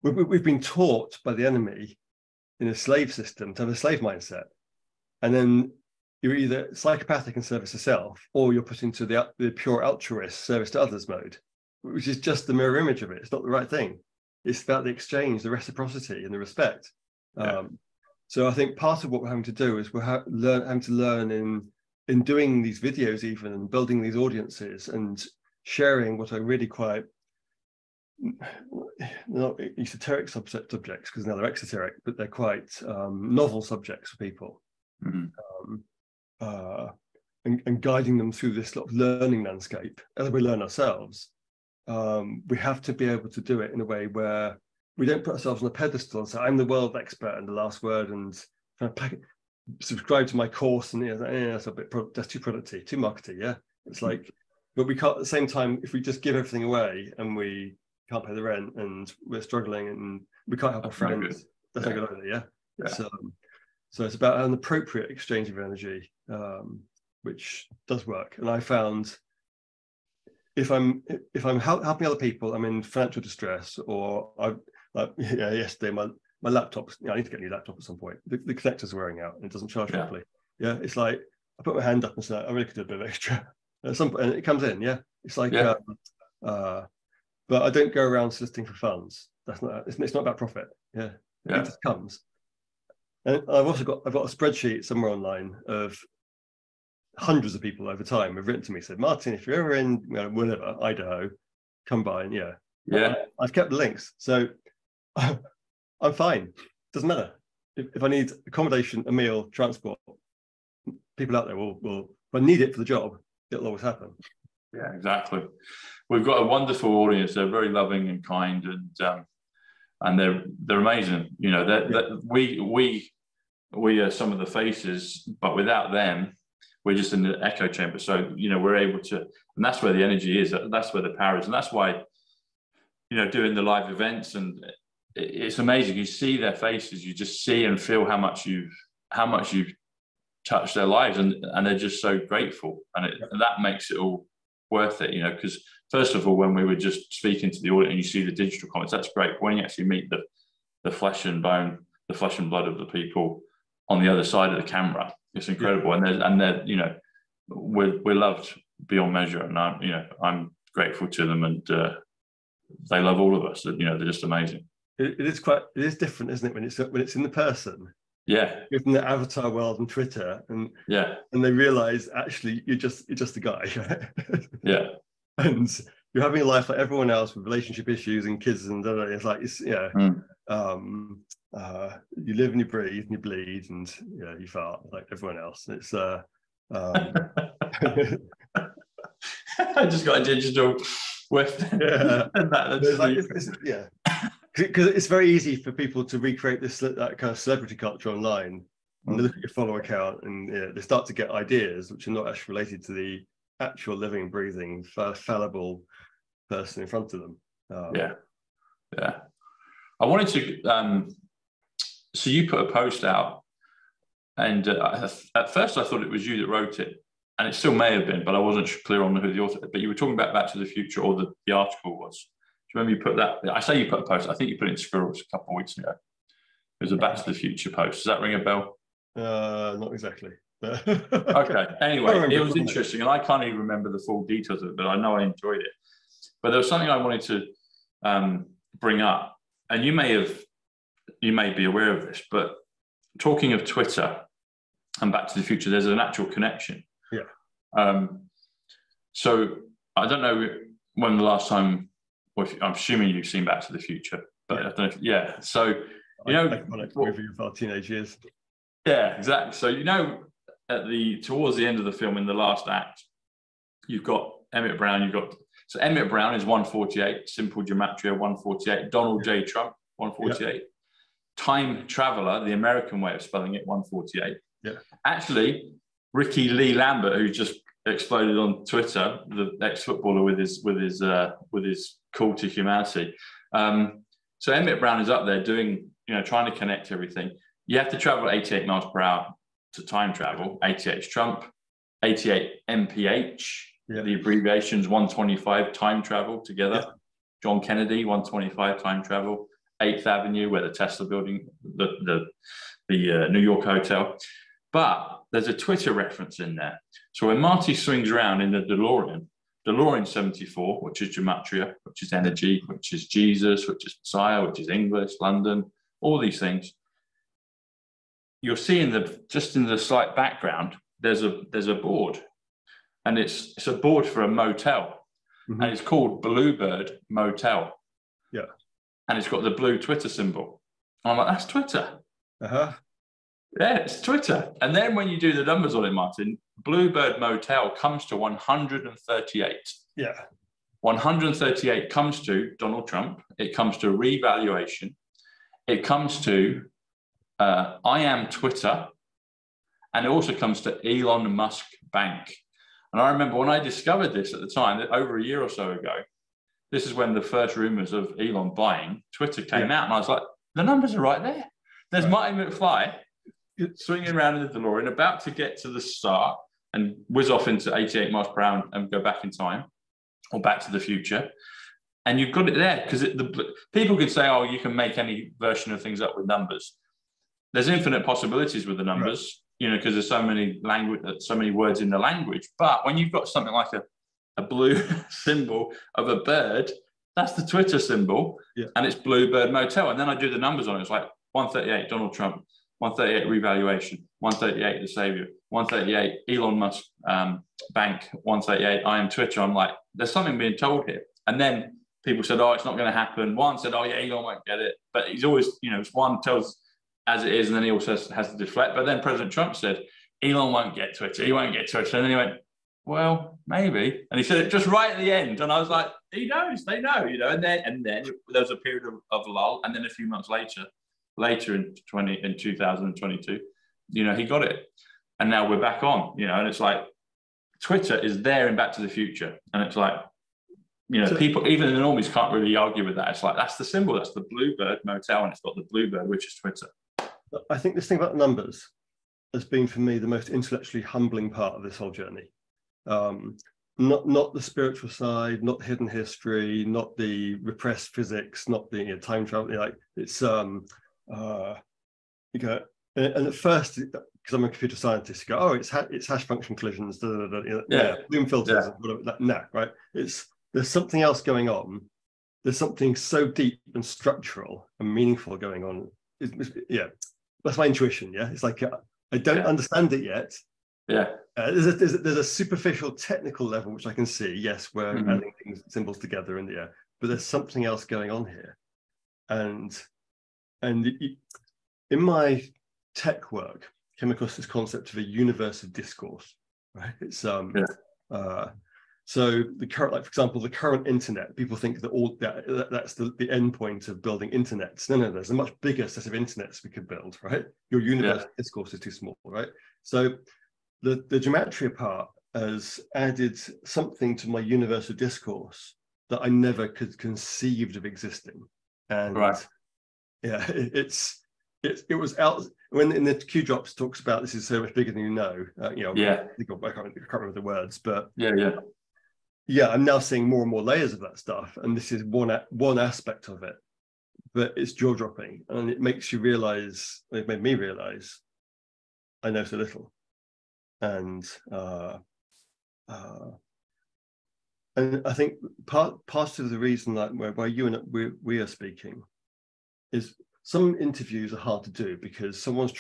we've been taught by the enemy in a slave system to have a slave mindset, and then you're either psychopathic and service to self, or you're put into the pure altruist service to others mode, which is just the mirror image of it. It's not the right thing. It's about the exchange, the reciprocity, and the respect. Yeah. So I think part of what we're having to do is we're having to learn in doing these videos, even, and building these audiences and sharing what are really quite not esoteric subjects, because now they're exoteric, but they're quite novel subjects for people. Mm-hmm. And guiding them through this sort of learning landscape as we learn ourselves. We have to be able to do it in a way where we don't put ourselves on a pedestal and say, I'm the world expert and the last word, and kind of subscribe to my course, and that's a bit that's too productive, too markety. Yeah, it's like, but we can't at the same time, if we just give everything away and we can't pay the rent and we're struggling and we can't help our friends, that's not good either. Yeah. So it's about an appropriate exchange of energy, which does work. And I found if I'm helping other people, I'm in financial distress, or yesterday my laptop's, I need to get a new laptop at some point. The connector's wearing out and it doesn't charge properly. Yeah, it's like I put my hand up and say, I really could do a bit of extra. At some point, and it comes in. Yeah, it's like, but I don't go around soliciting for funds. That's not. It's not about profit. Yeah, it just comes. And I've got a spreadsheet somewhere online of hundreds of people over time have written to me, said, Martin, if you're ever in whatever, Idaho, come by. And I've kept the links, so I'm fine. Doesn't matter. If I need accommodation, a meal, transport, people out there will, if I need it for the job, it'll always happen. Yeah, exactly. We've got a wonderful audience. They're very loving and kind, and they're amazing. You know, we are some of the faces, but without them, we're just in the echo chamber. So, you know, we're able to, and that's where the energy is. That's where the power is, and that's why, you know, doing the live events, and it's amazing. You see their faces, you just see and feel how much you've touched their lives, and they're just so grateful, and that makes it all worth it. You know, because first of all, when we were just speaking to the audience and you see the digital comments, that's great. But when you actually meet the flesh and bone, the flesh and blood of the people on the other side of the camera, it's incredible. And they're you know, we're loved beyond measure, and I'm grateful to them, and they love all of us. You know, they're just amazing. It is different, isn't it, when it's in the person? Yeah, from the avatar world and Twitter, and they realize actually you're just a guy. Yeah, and you're having a life like everyone else with relationship issues and kids, and it's like you live and you breathe and you bleed and you fart like everyone else. And it's I just got a digital whiff. Yeah, because it's very easy for people to recreate that kind of celebrity culture online, and they look at your follower count and they start to get ideas which are not actually related to the actual living, breathing, fallible person in front of them. Yeah. I wanted to. So you put a post out, and at first I thought it was you that wrote it, and it still may have been, but I wasn't clear on who the author. But you were talking about Back to the Future, or the article was. Do you remember you put that? I say you put a post. I think you put it in Discourse a couple of weeks ago. It was a Back to the Future post. Does that ring a bell? Not exactly. Okay. Anyway, it was interesting, and I can't even remember the full details of it, but I know I enjoyed it. But there was something I wanted to bring up, and you may be aware of this, but talking of Twitter and Back to the Future, there's a natural connection. Yeah. So I don't know when the last time. Well, I'm assuming you've seen Back to the Future, but I don't know if, yeah. So iconic movie of our teenage years. Yeah, exactly. So towards the end of the film, in the last act, you've got Emmett Brown. So Emmett Brown is 148, simple gematria 148. Donald J. Trump 148. Yeah. Time Traveler, the American way of spelling it, 148. Yeah. Actually, Ricky Lee Lambert, who just exploded on Twitter, the ex-footballer with his call to humanity. So Emmett Brown is up there doing, trying to connect everything. You have to travel 88 miles per hour to time travel. 88 is Trump, 88 MPH, the abbreviations 125 time travel together. Yeah. John Kennedy, 125 time travel. 8th Avenue, where the Tesla building, the New York hotel. But there's a Twitter reference in there. So when Marty swings around in the DeLorean 74, which is gematria, which is energy, which is Jesus, which is Messiah, which is English, London, all these things, you'll see just in the slight background, there's a board, and it's a board for a motel, and it's called Bluebird Motel. Yeah, and it's got the blue Twitter symbol. And I'm like, that's Twitter. Yeah, it's Twitter. And then when you do the numbers on it, Martin, Bluebird Motel comes to 138. Yeah. 138 comes to Donald Trump. It comes to revaluation. It comes to I am Twitter. And it also comes to Elon Musk Bank. And I remember when I discovered this at the time, over a year or so ago, this is when the first rumors of Elon buying Twitter came out. And I was like, the numbers are right there. There's Marty McFly swinging around in the DeLorean, about to get to the start and whiz off into 88 miles per hour and go back in time, or back to the future. And you've got it there, because people can say, oh, you can make any version of things up with numbers. There's infinite possibilities with the numbers, because there's so many words in the language. But when you've got something like a blue symbol of a bird, that's the Twitter symbol, and it's Bluebird Motel. And then I do the numbers on it. It's like 138 Donald Trump, 138 revaluation, 138 the savior, 138 Elon Musk Bank, 138 I am Twitter. I'm like, there's something being told here. And then people said, oh, it's not going to happen. One said, oh yeah, Elon won't get it. But he's always, one tells as it is, and then he also has to deflect. But then President Trump said, Elon won't get Twitter. He won't get Twitter. And then he went, well, maybe. And he said it just right at the end. And I was like, he knows, they know, And then there was a period of lull. And then a few months later in 2022, he got it. And now we're back on, and it's like Twitter is there in Back to the Future. And it's like, people, even the normies, can't really argue with that. It's like, that's the symbol, that's the Bluebird Motel, and it's got the Bluebird, which is Twitter. I think this thing about numbers has been, for me, the most intellectually humbling part of this whole journey. Not the spiritual side, not hidden history, not the repressed physics, not the time travel. Like it's and at first, because I'm a computer scientist, you go, oh, it's hash function collisions, Bloom filters, whatever. No, right? There's something else going on. There's something so deep and structural and meaningful going on. That's my intuition. Yeah, it's like I don't understand it yet. There's a superficial technical level which I can see. Yes, we're adding symbols together in the air, but there's something else going on here. And in my tech work, came across this concept of a universe of discourse. Right? It's so the current, like for example, the current internet. People think that that's the end point of building internets. No, there's a much bigger set of internets we could build. Right? Your universe of discourse is too small. Right? So the gematria part has added something to my universe of discourse that I never could conceived of existing. And it was out when in the Q drops talks about this is so much bigger than you know. I can't remember the words, but I'm now seeing more and more layers of that stuff, and this is one aspect of it, but it's jaw dropping, and it makes you realize. It made me realize I know so little, and I think part of the reason that why you and we are speaking is some interviews are hard to do because someone's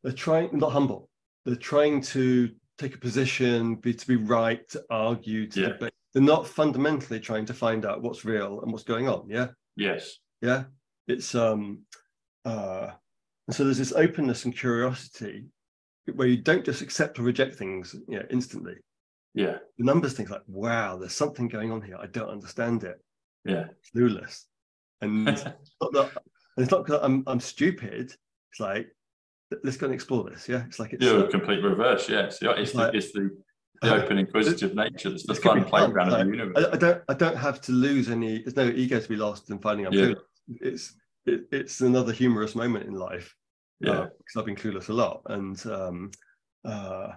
not humble. They're trying to take a position, to be right, to argue, to debate. They're not fundamentally trying to find out what's real and what's going on. Yeah. Yes. Yeah. It's and so there's this openness and curiosity where you don't just accept or reject things, instantly. Yeah. The numbers things like, wow, there's something going on here. I don't understand it. Yeah. Clueless. And it's not because I'm stupid. It's like, let's go and explore this. Yeah. It's like it's a complete reverse. Yeah. It's the open, inquisitive nature. It's the fun playground of the universe. I don't have to lose any. There's no ego to be lost in finding I'm clueless. It's another humorous moment in life. Because I've been clueless a lot, and I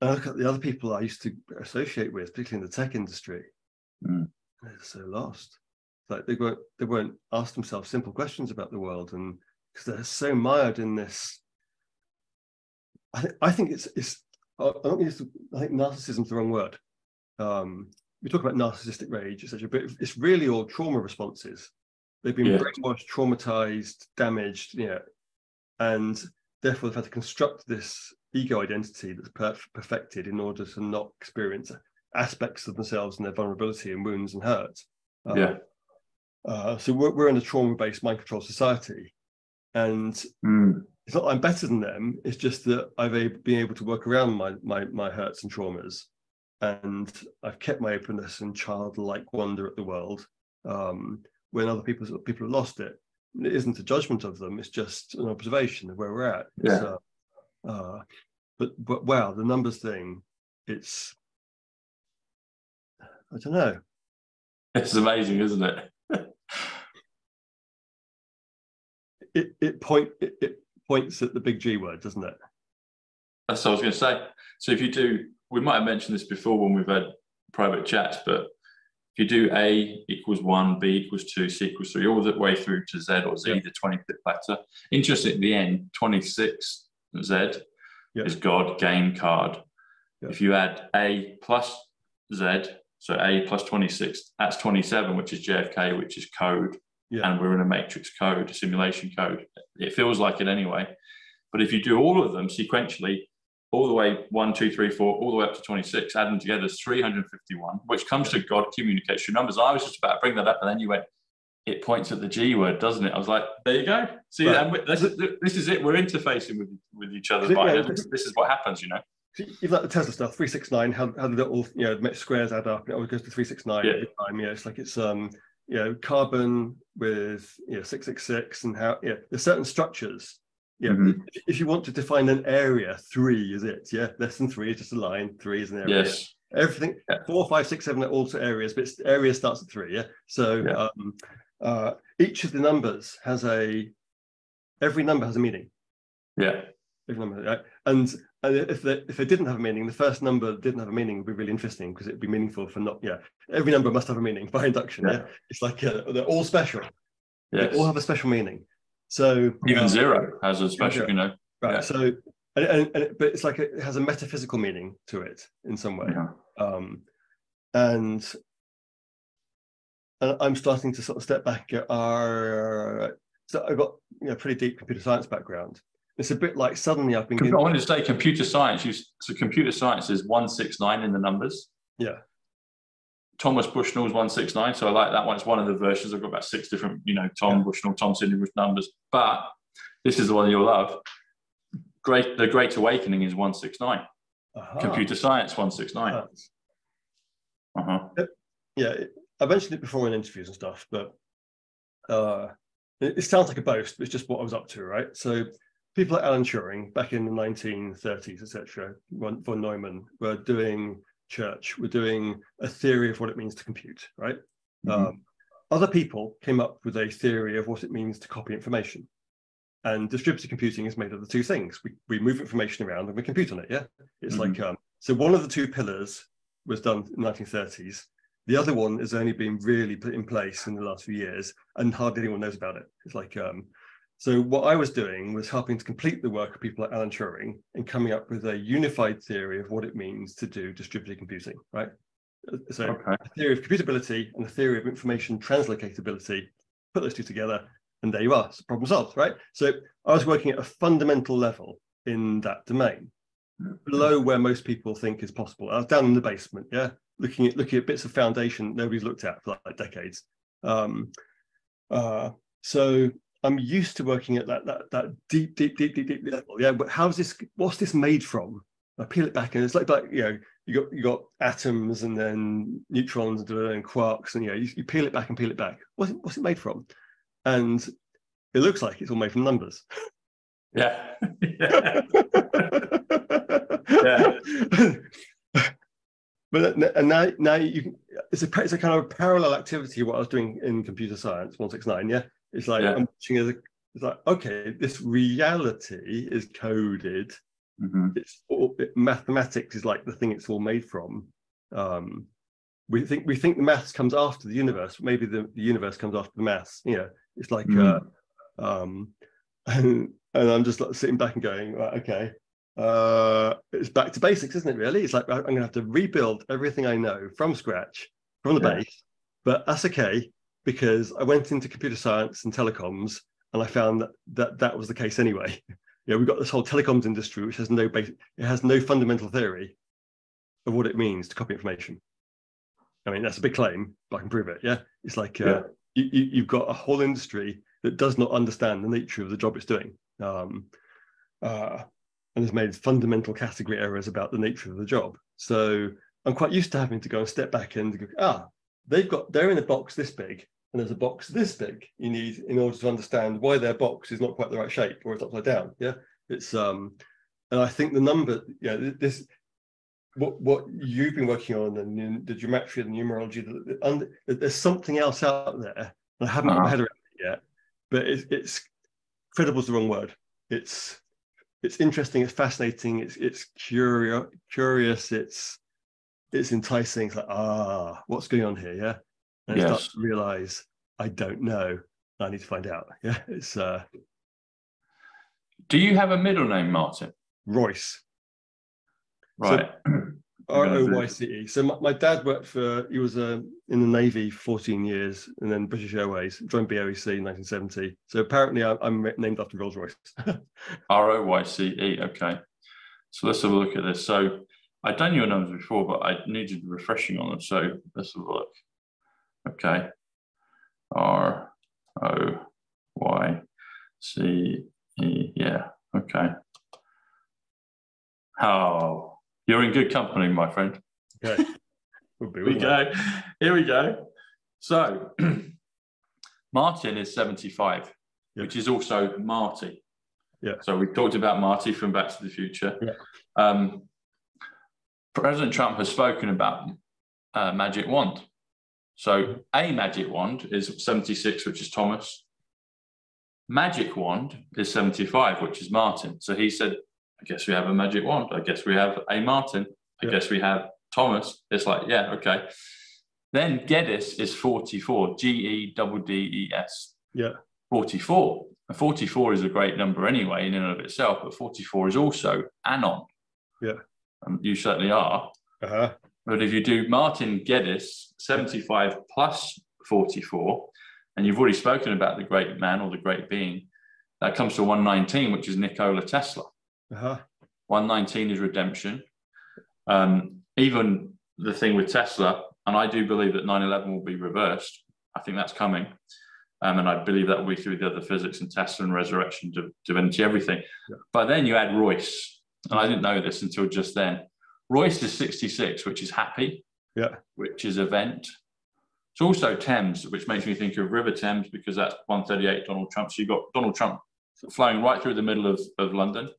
look at the other people I used to associate with, particularly in the tech industry. They're so lost. Like they won't ask themselves simple questions about the world, and because they're so mired in this I think it's I don't think I think narcissism's the wrong word. We talk about narcissistic rage, etc., but it's really all trauma responses. They've been brainwashed, traumatized, damaged, and therefore they've had to construct this ego identity that's perfected in order to not experience aspects of themselves and their vulnerability and wounds and hurt. So we're in a trauma-based mind control society, and it's not that I'm better than them. It's just that I've been able to work around my hurts and traumas, and I've kept my openness and childlike wonder at the world. When other people have lost it, it isn't a judgment of them. It's just an observation of where we're at. But wow, the numbers thing, it's, I don't know. It's amazing, isn't it? It points at the big G word, doesn't it? That's what I was going to say. So if you do, we might have mentioned this before when we've had private chats, but if you do A equals 1, B equals 2, C equals 3, all the way through to Z or Z, the 25th letter. Interesting at the end, 26 Z is God, game, card. If you add A plus Z, so A plus 26, that's 27, which is JFK, which is code. And we're in a matrix code, a simulation code. It feels like it anyway. But if you do all of them sequentially, all the way 1, 2, 3, 4, all the way up to 26, add them together is 351, which comes to God communicates your numbers. I was just about to bring that up, and then you went, it points at the G word, doesn't it? I was like, there you go. See, this is it. We're interfacing with each other. This is what happens, Even like the Tesla stuff, 369, how the little squares add up, and it always goes to 369 every time. It's like it's carbon with 666, and how there's certain structures. If you want to define an area, 3 is it. Less than 3 is just a line. 3 is an area. Everything 4, 5, 6, 7 are also areas, but area starts at 3. So each of the numbers has every number has a meaning. Every number, right? And if they didn't have a meaning, the first number didn't have a meaning, would be really interesting, because it'd be meaningful for not. Every number must have a meaning by induction. It's like they're all special. They all have a special meaning. So even 0 has a special, right? So, but it's like it has a metaphysical meaning to it in some way. And I'm starting to sort of step back. So I've got pretty deep computer science background. It's a bit like suddenly I've been. I wanted to say computer science. So computer science is 169 in the numbers. Thomas Bushnell's 169, so I like that one. It's one of the versions. I've got about 6 different, Tom Bushnell, Tom Sidney with numbers. But this is the one you'll love. The Great Awakening is 169. Computer science 169. I mentioned it before in interviews and stuff, but it sounds like a boast, but it's just what I was up to, right? So people like Alan Turing back in the 1930s, etc., von Neumann, were doing church. We're doing a theory of what it means to compute, right? Other people came up with a theory of what it means to copy information. And distributed computing is made of the two things. We move information around and we compute on it, It's like, so one of the 2 pillars was done in the 1930s. The other one has only been really put in place in the last few years, and hardly anyone knows about it. It's like, so what I was doing was helping to complete the work of people like Alan Turing and coming up with a unified theory of what it means to do distributed computing, right? So a theory of computability and a theory of information translocatability, put those 2 together, and there you are, so problem solved, right? So I was working at a fundamental level in that domain, below where most people think is possible. I was down in the basement, looking at bits of foundation nobody's looked at for like decades. So I'm used to working at that deep level. But what's this made from? I peel it back, and it's like you got atoms and then neutrons and quarks, and you peel it back and peel it back. What's it made from? And it looks like it's all made from numbers. But now you can, it's a kind of a parallel activity what I was doing in computer science 169. It's like I'm watching it. It's like, okay, this reality is coded. It's all, mathematics is like the thing it's all made from. We think the maths comes after the universe. Maybe the universe comes after the maths. It's like and I'm just like sitting back and going, right, okay, it's back to basics, isn't it? Really, it's like I'm going to have to rebuild everything I know from scratch, from the base. But that's okay, because I went into computer science and telecoms, and I found that was the case anyway. We've got this whole telecoms industry, which has no basic, it has no fundamental theory of what it means to copy information. I mean, that's a big claim, but I can prove it. Yeah, it's like you've got a whole industry that does not understand the nature of the job it's doing, and has made fundamental category errors about the nature of the job. So I'm quite used to having to go and step back and go, they're in a box this big, and there's a box this big you need in order to understand why their box is not quite the right shape, or it's upside down. Yeah, it's and I think the number, this. What you've been working on, and the geometry and the numerology, there's something else out there, and I haven't got my head around it yet. But it's credible is the wrong word. It's interesting. It's fascinating. It's curious. It's enticing. It's like, what's going on here? Yeah, and I start to realize I don't know. I need to find out. Yeah, it's. Do you have a middle name, Martin? Royce. Right. So, RoYce. So my dad worked he was in the Navy 14 years, and then British Airways, joined BOEC in 1970. So apparently I'm named after Rolls-Royce. RoYce. Okay. So let's have a look at this. So I'd done your numbers before, but I needed refreshing on them. So let's have a look. Okay. RoYce. Yeah. Okay. Oh. You're in good company, my friend. Okay. Here we go. So, Martin is 75, which is also Marty. Yeah. So we talked about Marty from Back to the Future. Yeah. President Trump has spoken about magic wand. So a magic wand is 76, which is Thomas. Magic wand is 75, which is Martin. So he said, I guess we have a magic wand. I guess we have a Martin. I guess we have Thomas. It's like, yeah, okay. Then Geddes is 44, Geddes. Yeah. 44. And 44 is a great number anyway in and of itself, but 44 is also Anon. Yeah. You certainly are. Uh-huh. But if you do Martin Geddes, 75 plus 44, and you've already spoken about the great man or the great being, that comes to 119, which is Nikola Tesla. 119 is redemption. Even the thing with Tesla, and I do believe that 9/11 will be reversed. I think that's coming. And I believe that will be through the other physics and Tesla and resurrection, divinity, everything. Yeah. But then you add Royce, and I didn't know this until just then. Royce is 66, which is happy, which is event. It's also Thames, which makes me think of River Thames, because that's 138 Donald Trump. So you've got Donald Trump flowing right through the middle of London.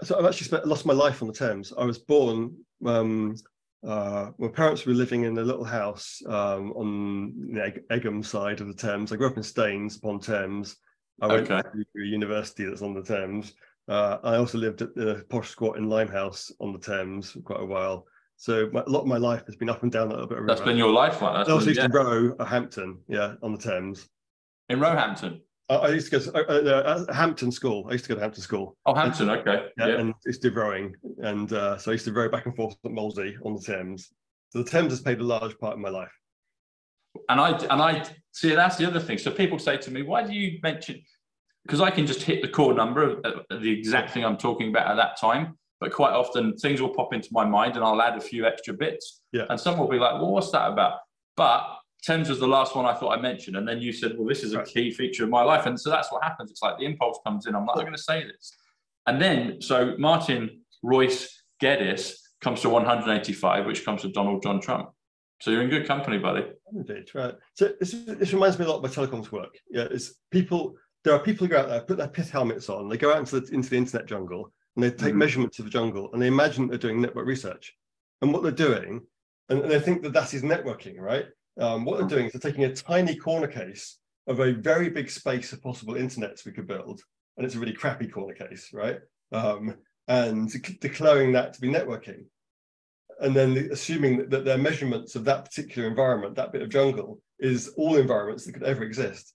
So I've actually lost my life on the Thames. I was born, my parents were living in a little house on the Egham side of the Thames. I grew up in Staines upon Thames. I went to a university that's on the Thames. I also lived at the posh squat in Limehouse on the Thames for quite a while. So a lot of my life has been up and down that little bit of river. That's been your life, like that. I also used to row at Hampton, on the Thames. In Roehampton? I used to go to Hampton School. I used to go to Hampton School. Oh, Hampton, okay. And I used to do rowing. And so I used to row back and forth at Molesey on the Thames. So the Thames has played a large part in my life. And I see, that's the other thing. So people say to me, why do you mention, because I can just hit the core number of the exact thing I'm talking about at that time, but quite often things will pop into my mind and I'll add a few extra bits. Yeah. And some will be like, well, what's that about? But Thames was the last one I thought I mentioned. And then you said, well, this is a key feature of my life. And so that's what happens. It's like the impulse comes in. I'm like, I'm going to say this. And then, so Martin Royce Geddes comes to 185, which comes to Donald John Trump. So you're in good company, buddy. Indeed, right. So this reminds me a lot of my telecoms work. Yeah, there are people who go out there, put their pith helmets on, they go out into the internet jungle, and they take measurements of the jungle, and they imagine they're doing network research. And what they're doing, and they think that is networking, right? What they're doing is they're taking a tiny corner case of a very big space of possible internets we could build, and it's a really crappy corner case, right? And declaring that to be networking. And then assuming that their measurements of that particular environment, that bit of jungle, is all environments that could ever exist.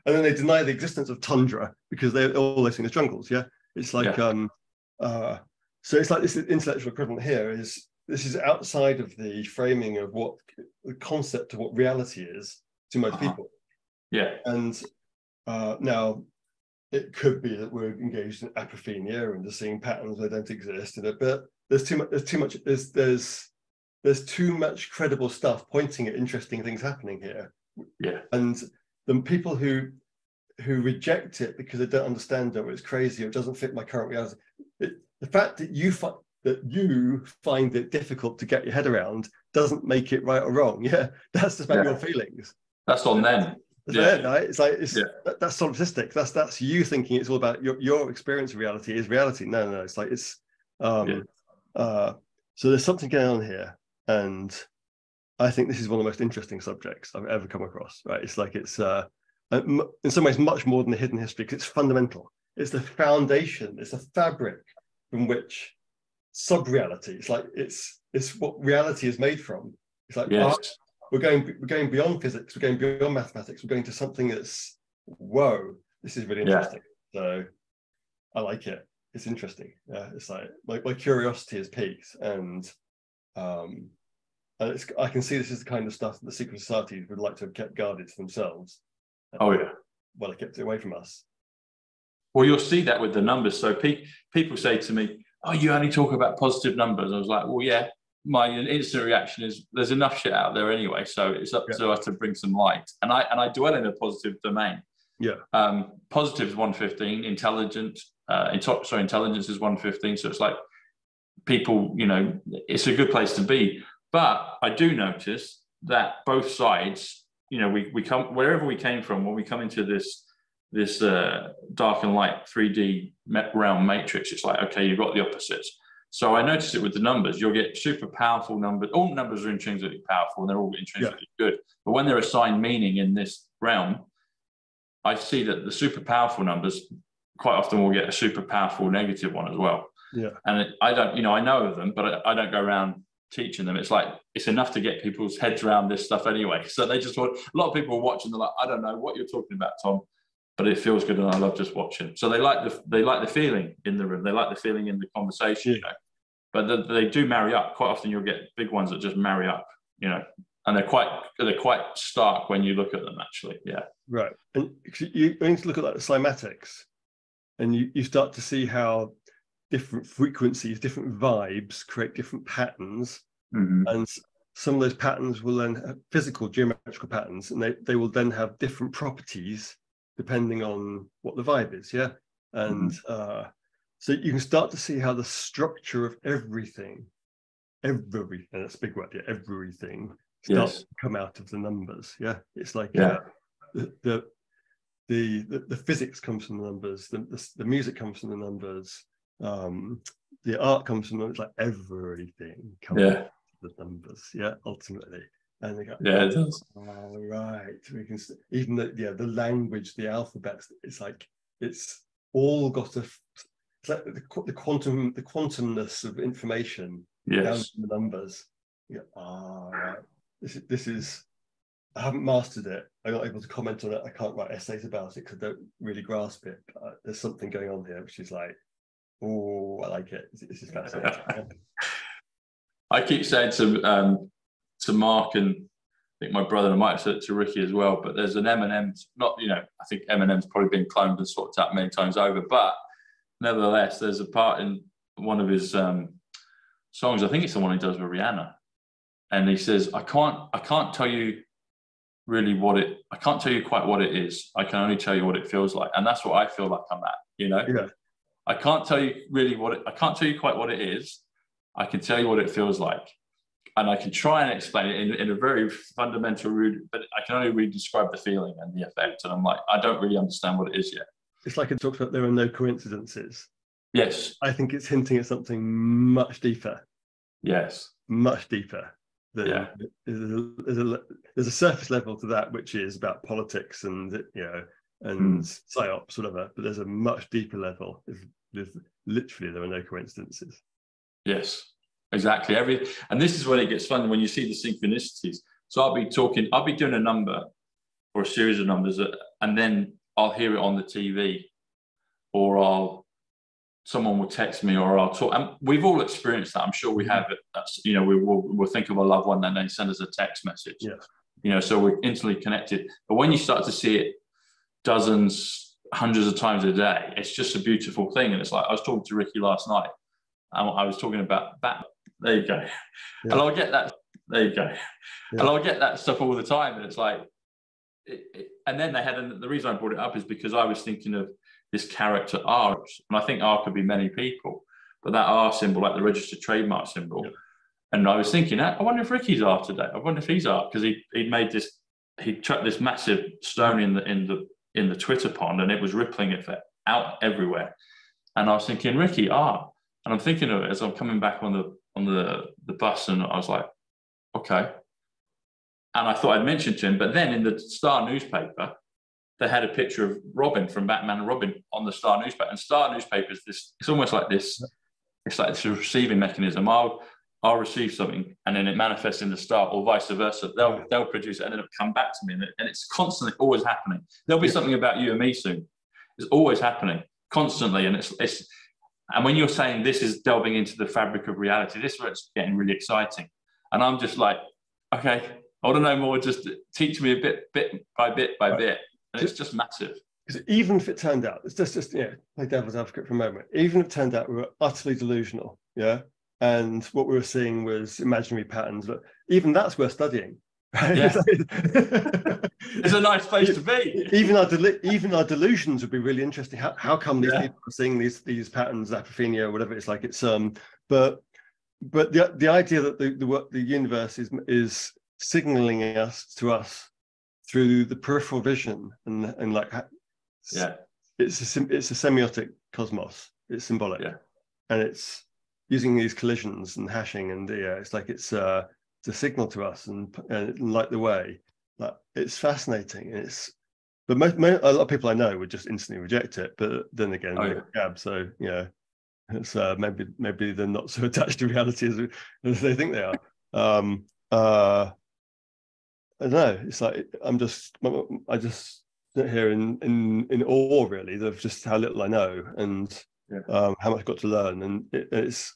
And then they deny the existence of tundra because all they're seeing is jungles. Yeah, it's like So it's like this intellectual equivalent here is, this is outside of the framing of what the concept of what reality is to most people. Yeah. And now it could be that we're engaged in apophenia and just seeing patterns that don't exist in it, but there's too much credible stuff pointing at interesting things happening here. Yeah. And the people who reject it because they don't understand it, or it's crazy, or it doesn't fit my current reality. The fact that you find it difficult to get your head around doesn't make it right or wrong. Yeah, that's just about your feelings. That's on them. That's right? It's like that's solipsistic. That's you thinking it's all about your experience of reality is reality. No. It's like so there's something going on here, and I think this is one of the most interesting subjects I've ever come across. Right? It's like it's in some ways much more than the hidden history, because it's fundamental. It's the foundation. It's the fabric from which sub-reality. It's like it's what reality is made from. It's like we're going beyond physics. We're going beyond mathematics. We're going to something that's whoa. This is really interesting. So I like it. It's interesting. It's like my curiosity is piqued, and I can see this is the kind of stuff that the secret societies would like to have kept guarded to themselves. Oh yeah. Well, they kept it away from us. Well, you'll see that with the numbers. So people say to me, "Oh, you only talk about positive numbers." I was like, "Well, yeah." My instant reaction is, "There's enough shit out there anyway, so it's up to us to bring some light." And I dwell in a positive domain. Yeah. Positive is 115. Intelligence is 115. So it's like people, it's a good place to be. But I do notice that both sides, we come wherever we came from when we come into this dark and light 3D realm matrix. It's like, okay, you've got the opposites. So I noticed it with the numbers. You'll get super powerful numbers. All numbers are intrinsically powerful and they're all intrinsically good. But when they're assigned meaning in this realm, I see that the super powerful numbers quite often will get a super powerful negative one as well. Yeah. And I don't, I know of them, but I don't go around teaching them. It's like, it's enough to get people's heads around this stuff anyway. So they just want, a lot of people are watching, they're like, I don't know what you're talking about, Tom, but it feels good and I love just watching. So they like the feeling in the room. They like the feeling in the conversation, but they do marry up. Quite often you'll get big ones that just marry up, and they're quite stark when you look at them actually. Yeah. Right. And you need to look at like the cymatics, and you start to see how different frequencies, different vibes create different patterns. Mm-hmm. And some of those patterns will then have physical geometrical patterns, and they will then have different properties depending on what the vibe is. Yeah. And so you can start to see how the structure of everything, that's a big word, everything starts to come out of the numbers. Yeah. It's like the physics comes from the numbers, the music comes from the numbers, the art comes from them. It's like everything comes from the numbers. Yeah, ultimately. And they go, it does. Oh, right. We can even the language, the alphabets. It's like it's all got it's like the quantumness of information down to the numbers. Yeah. Right. This is. I haven't mastered it. I'm not able to comment on it. I can't write essays about it because I don't really grasp it. But there's something going on here, which is like, oh, I like it. This is fascinating. I keep saying to Mark, and I think my brother, and I might have said it to Ricky as well, but there's an Eminem, I think Eminem's probably been cloned and swapped out many times over, but nevertheless, there's a part in one of his songs, I think it's the one he does with Rihanna, and he says, I can't tell you really I can't tell you quite what it is. I can only tell you what it feels like. And that's what I feel like I'm at, Yeah. I can't tell you really I can't tell you quite what it is. I can tell you what it feels like. And I can try and explain it in a very fundamental, rude, but I can only really describe the feeling and the effect. And I'm like, I don't really understand what it is yet. It's like it talks about there are no coincidences. Yes. I think it's hinting at something much deeper. Yes. Much deeper. There's a surface level to that, which is about politics and psyops, whatever. But there's a much deeper level. There's literally there are no coincidences. Yes, exactly. And this is when it gets fun, when you see the synchronicities. So I'll be doing a number or a series of numbers, and then I'll hear it on the TV, or someone will text me or I'll talk, and we've all experienced that. I'm sure we have it. That's, you know, we'll think of a loved one and they send us a text message. Yes. You know, so we're instantly connected. But when you start to see it dozens, hundreds of times a day, it's just a beautiful thing. And it's like, I was talking to Ricky last night, and I was talking about that. There you go. Yeah. And I'll get that. There you go. Yeah. And I'll get that stuff all the time. And it's like, and then they had, the reason I brought it up is because I was thinking of this character R, and I think R could be many people, but that R symbol, like the registered trademark symbol. Yeah. And I was thinking, I wonder if Ricky's R today. I wonder if he's R, because he'd made this, he chucked this massive stone in the Twitter pond, and it was rippling it out everywhere. And I was thinking, Ricky R. And I'm thinking of it as I'm coming back on the bus, and I was like, okay. And I thought I'd mention to him, but then in the Star newspaper, they had a picture of Robin from Batman and Robin on the Star newspaper. And Star newspaper is this, it's almost like this, it's like this receiving mechanism. I'll receive something and then it manifests in the Star, or vice versa. They'll produce it and then it'll come back to me. And it's constantly always happening. There'll be something about you and me soon. It's always happening constantly. And and when you're saying this is delving into the fabric of reality, this is where it's getting really exciting. And I'm just like, okay, I want to know more. Just teach me a bit by bit. And it's just massive. Because even if it turned out, it's just play devil's advocate for a moment. Even if it turned out we were utterly delusional, and what we were seeing was imaginary patterns, but even that's worth studying. Right? Yeah. It's a nice place to be. Even our delusions would be really interesting. How come these people are seeing these patterns, apophenia, whatever it's like? It's but the idea that the universe is signaling to us through the peripheral vision and like it's a semiotic cosmos. It's symbolic, and it's using these collisions and hashing, and it's like it's a signal to us, and like the way, like it's fascinating. And but a lot of people I know would just instantly reject it, but then again, so it's maybe they're not so attached to reality as they think they are. I don't know. It's like I just sit here in awe, really, of just how little I know and how much I've got to learn. And it's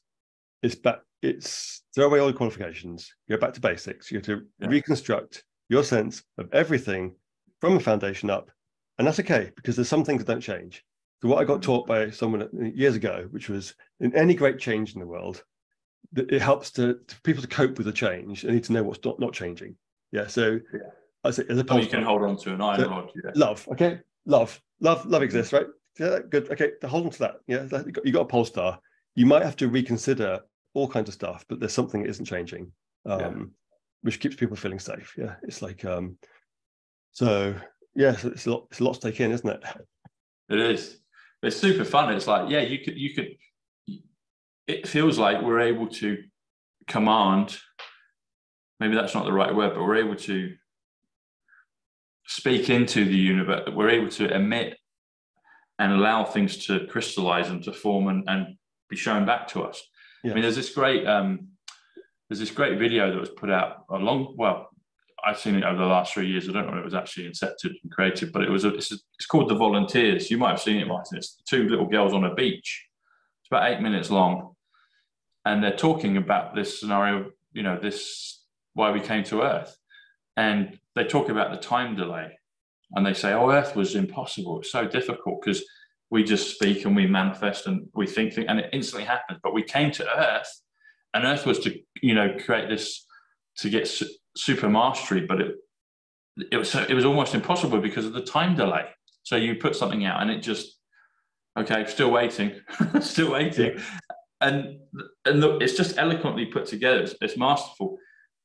throw away all the qualifications, go back to basics. You have to reconstruct your sense of everything from the foundation up, and that's okay because there's some things that don't change. So what I got taught by someone years ago, which was in any great change in the world, it helps for people to cope with the change. They need to know what's not changing. So I say, as opposed you can hold on to an iron rod. Love, okay, love exists, right? Yeah, good. Okay, hold on to that. Yeah, you got a pole star. You might have to reconsider all kinds of stuff, but there's something that isn't changing, which keeps people feeling safe. Yeah, it's like so it's a lot to take in, isn't it? It is. It's super fun. It's like you could. It feels like we're able to command. Maybe that's not the right word, but we're able to speak into the universe. We're able to emit and allow things to crystallize and to form and be shown back to us. I mean, there's this great video that was put out I've seen it over the last 3 years. I don't know when it was actually incepted and created, but it's called The Volunteers. You might have seen it, Martin. It's two little girls on a beach. It's about 8 minutes long, and they're talking about this scenario. Why we came to Earth, and they talk about the time delay, and they say, Earth was impossible. It's so difficult because we just speak and we manifest and we think, and it instantly happens. But we came to Earth, and Earth was to create this, to get super mastery, but it was almost impossible because of the time delay. So you put something out and it just still waiting. And it's just eloquently put together. It's masterful.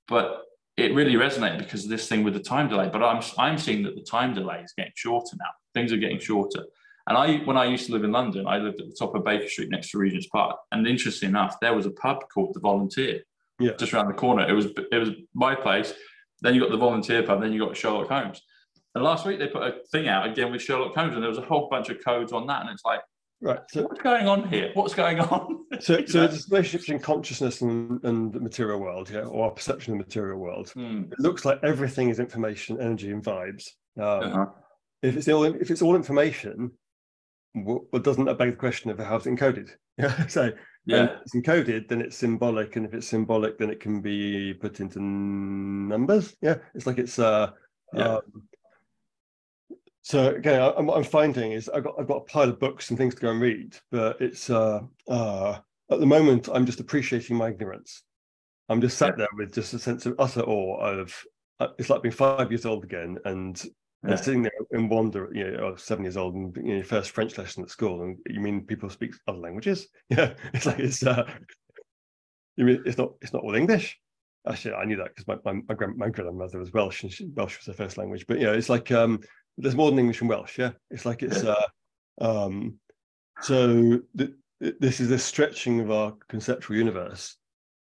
But it really resonated because of this thing with the time delay. But I'm seeing that the time delay is getting shorter now. Things are getting shorter. And when I used to live in London, I lived at the top of Baker Street next to Regent's Park. And interestingly enough, there was a pub called The Volunteer, just around the corner. It was my place. Then you got the Volunteer pub. Then you got Sherlock Holmes. And last week they put a thing out again with Sherlock Holmes, and there was a whole bunch of codes on that. And it's like, so what's going on here? What's going on? So there's relationships in consciousness and the material world, or our perception of the material world. It looks like everything is information, energy, and vibes. If it's all information, well, doesn't that beg the question of how it's encoded? Yeah. So Yeah. if it's encoded, then it's symbolic, and if it's symbolic, then it can be put into numbers. Yeah. It's like it's so again, I'm finding is I've got a pile of books and things to go and read, but it's at the moment I'm just appreciating my ignorance. I'm just sat there with just a sense of utter awe of it's like being 5 years old again, and sitting there in wonder. You know, I was 7 years old, and your first French lesson at school, and you mean people speak other languages? Yeah, it's like you mean it's not all English. Actually, I knew that because my grandmother was Welsh, and Welsh was her first language. But it's like there's more than English and Welsh. Yeah, it's like it's so this is this stretching of our conceptual universe,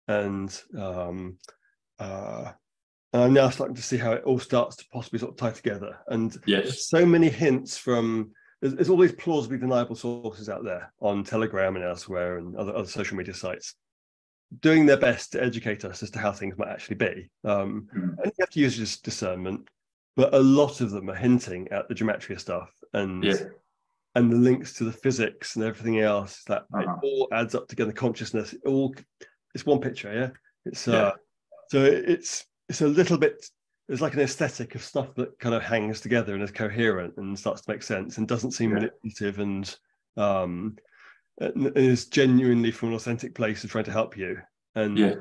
and I'm now starting to see how it all starts to possibly sort of tie together. And there's so many hints from there's all these plausibly deniable sources out there on Telegram and elsewhere and other social media sites, doing their best to educate us as to how things might actually be. And you have to use just discernment, but a lot of them are hinting at the gematria stuff and the links to the physics and everything else that it all adds up together. Consciousness, it's one picture. Yeah, it's so it's a little bit. There's like an aesthetic of stuff that kind of hangs together and is coherent and starts to make sense and doesn't seem manipulative and is genuinely from an authentic place of trying to help you. And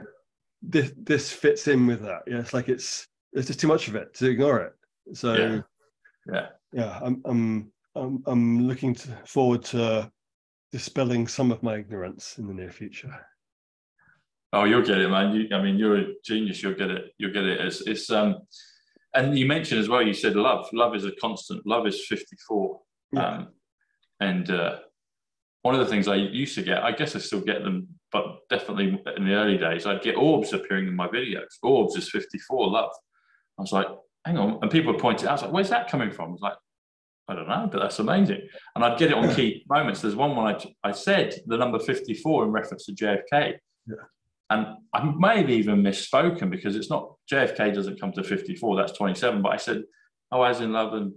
this fits in with that. Yeah, it's like there's just too much of it to ignore it. So I'm looking forward to dispelling some of my ignorance in the near future. Oh, you'll get it, man. I mean, you're a genius. You'll get it. You'll get it. It's and you mentioned as well. You said love. Love is a constant. Love is 54. And one of the things I used to get, I guess I still get them, but definitely in the early days, I'd get orbs appearing in my videos. Orbs is 54. Love. I was like, hang on, and people would point it out. I was like, where's that coming from? I was like, I don't know, but that's amazing. And I'd get it on key moments. There's one when I said the number 54 in reference to JFK. And I may have even misspoken because it's not, JFK doesn't come to 54, that's 27. But I said, oh, as in love and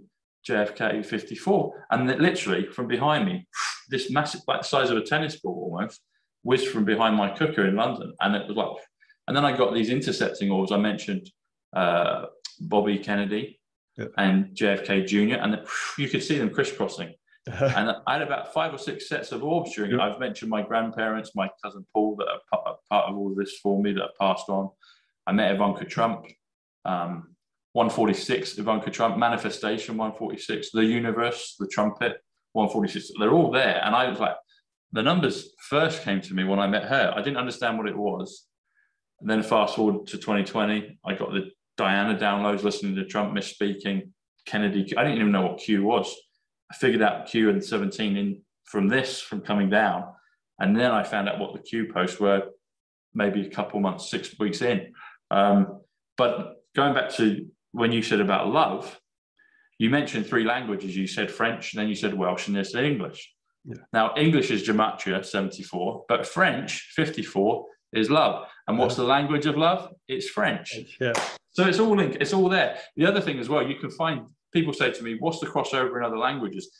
JFK 54. And literally from behind me, this massive, like the size of a tennis ball almost, whizzed from behind my cooker in London. And it was like, and then I got these intercepting orbs. I mentioned Bobby Kennedy and JFK Jr. And you could see them crisscrossing. And I had about 5 or 6 sets of orbs during it. I've mentioned my grandparents, my cousin Paul, that are part of all this for me, that have passed on. I met Ivanka Trump, 146, Ivanka Trump, Manifestation, 146, The Universe, The Trumpet, 146. They're all there. And I was like, the numbers first came to me when I met her. I didn't understand what it was. And then fast forward to 2020, I got the Diana downloads, listening to Trump misspeaking, Kennedy. I didn't even know what Q was. I figured out Q and 17 from coming down. And then I found out what the Q posts were maybe a couple months, 6 weeks in. But going back to when you said about love, you mentioned 3 languages. You said French, and then you said Welsh, and there's English. Now, English is gematria, 74, but French, 54, is love. And what's the language of love? It's French. So it's all linked. It's all there. The other thing as well, you can find, people say to me, what's the crossover in other languages?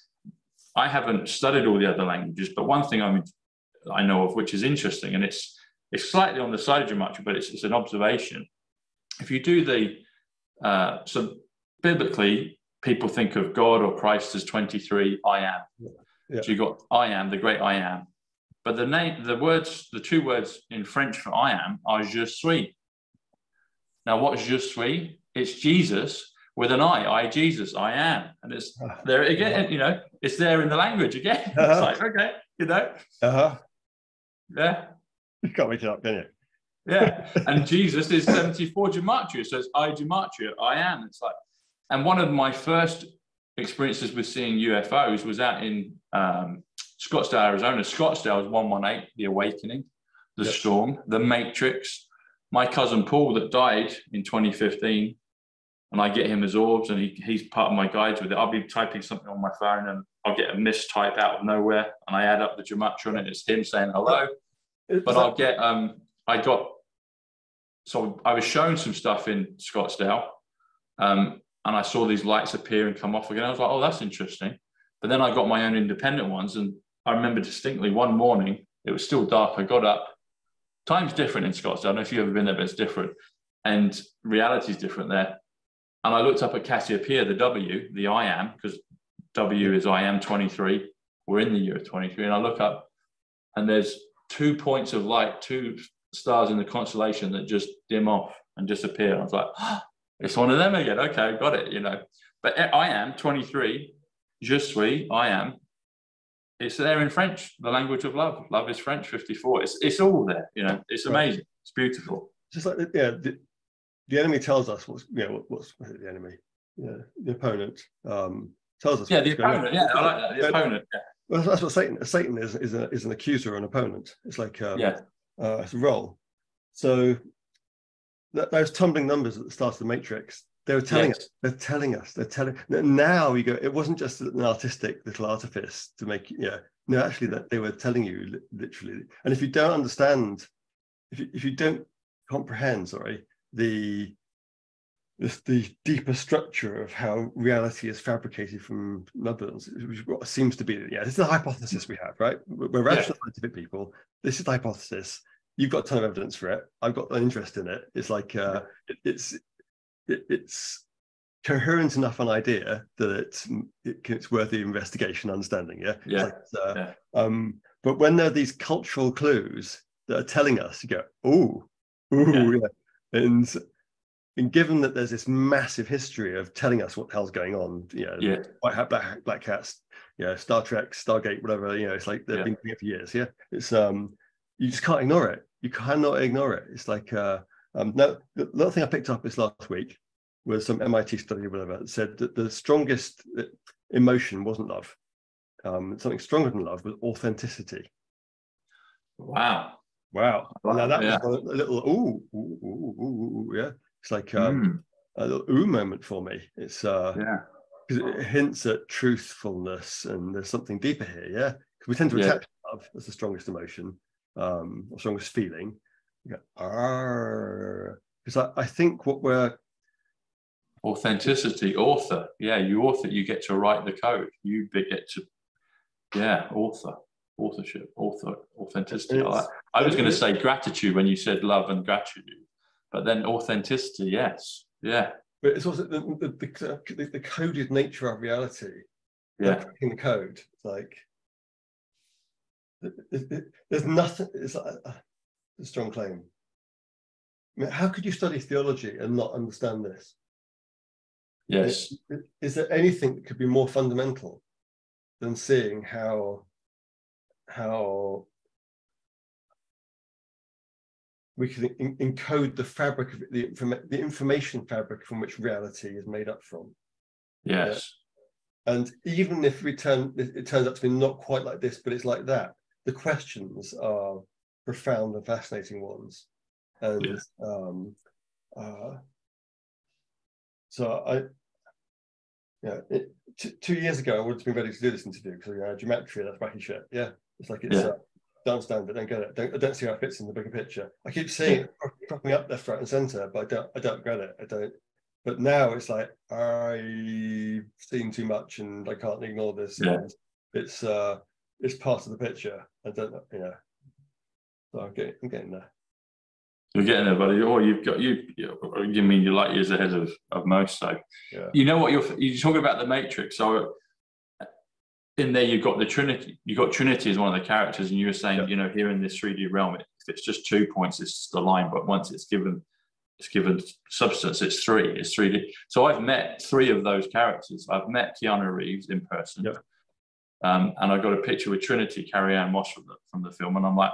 I haven't studied all the other languages, but one thing I know of, which is interesting, and it's slightly on the side of gematria, but it's an observation. If you do so biblically, people think of God or Christ as 23, I am. So you've got I am, the great I am. But the 2 words in French for I am are je suis. Now, what's je suis? It's Jesus with an I Jesus, I am. And it's there again, it's there in the language again. It's like, okay, Yeah. You can't make it up, can you? Yeah. And Jesus is 74 gematria. So it's I gematria, I am. It's like, and one of my first experiences with seeing UFOs was out in Scottsdale, Arizona. Scottsdale is 118, the awakening, the storm, the matrix. My cousin Paul that died in 2015, and I get him as orbs, and he's part of my guides with it. I'll be typing something on my phone, and I'll get a mistype out of nowhere, and I add up the gematria on it. It's him saying hello. But I'll get, so I was shown some stuff in Scottsdale, and I saw these lights appear and come off again. I was like, oh, that's interesting. But then I got my own independent ones, and I remember distinctly one morning, it was still dark. I got up. Time's different in Scotland. I don't know if you've ever been there, but it's different. And reality is different there. And I looked up at Cassiopeia, the W, the I am, because W is I am 23. We're in the year of 23. And I look up, and there's 2 points of light, 2 stars in the constellation that just dim off and disappear. I was like, oh, it's one of them again. Okay, got it, you know. But I am 23, je suis, I am. It's there in French, the language of love. Love is French, 54. It's all there, you know. It's amazing. Right. It's beautiful. Just like, the enemy tells us what's the enemy? Yeah, the opponent tells us. Yeah, the opponent. Yeah, I like that. The opponent. Yeah. Well, that's what Satan is an accuser or an opponent. It's like it's a role. So those tumbling numbers at the start of the Matrix, they were telling us. They're telling us. Now you go. It wasn't just an artistic little artifice to make. Yeah. No, actually, that they were telling you literally. And if you don't understand, if you don't comprehend, the deeper structure of how reality is fabricated from numbers, which seems to be, this is the hypothesis we have, right? We're rational scientific people. This is the hypothesis. You've got a ton of evidence for it. I've got an interest in it. It's like it's coherent enough an idea that it's worthy of investigation, understanding. But when there are these cultural clues that are telling us, you go, and given that there's this massive history of telling us what the hell's going on, White Hat, Black Hats, Star Trek, Stargate, whatever, it's like they've been doing it for years. It's you just can't ignore it. You cannot ignore it. It's like no, the other thing I picked up this last week was some MIT study or whatever that said that the strongest emotion wasn't love. Something stronger than love was authenticity. Wow. Now that was a little It's like a little moment for me. It's because it hints at truthfulness, and there's something deeper here. Because we tend to attach love as the strongest emotion, or strongest feeling. Because I think what we're authenticity, author. You author. You get to write the code. You get to authorship, authenticity. I was going to say gratitude when you said love and gratitude. But then authenticity, yes. Yeah. But it's also the coded nature of reality. Cracking the code. It's like there's nothing. It's like a strong claim. I mean, how could you study theology and not understand this? Yes. Is there anything that could be more fundamental than seeing how we can encode the fabric of the information fabric from which reality is made up from? Yes. And even if it turns out to be not quite like this, but it's like that, the questions are profound and fascinating ones. And so 2 years ago, I would have been ready to do this interview because geometry, that's wacky shit. It's like it's don't understand it, don't get it, I don't see how it fits in the bigger picture. I keep seeing it cropping up left, right, and centre, but I don't get it. But now it's like I've seen too much and I can't ignore this. It's part of the picture. I don't know, So I'm getting there. You're getting there, buddy. Or you mean you're light years ahead of most. So you know what you talk about the Matrix. So in there you've got the Trinity. You've got Trinity as one of the characters, and you were saying, here in this 3D realm, if it's just 2 points, it's just a line. But once it's given substance, it's 3. It's 3D. So I've met 3 of those characters. I've met Keanu Reeves in person, and I got a picture with Trinity, Carrie-Anne Moss from the film, and I'm like,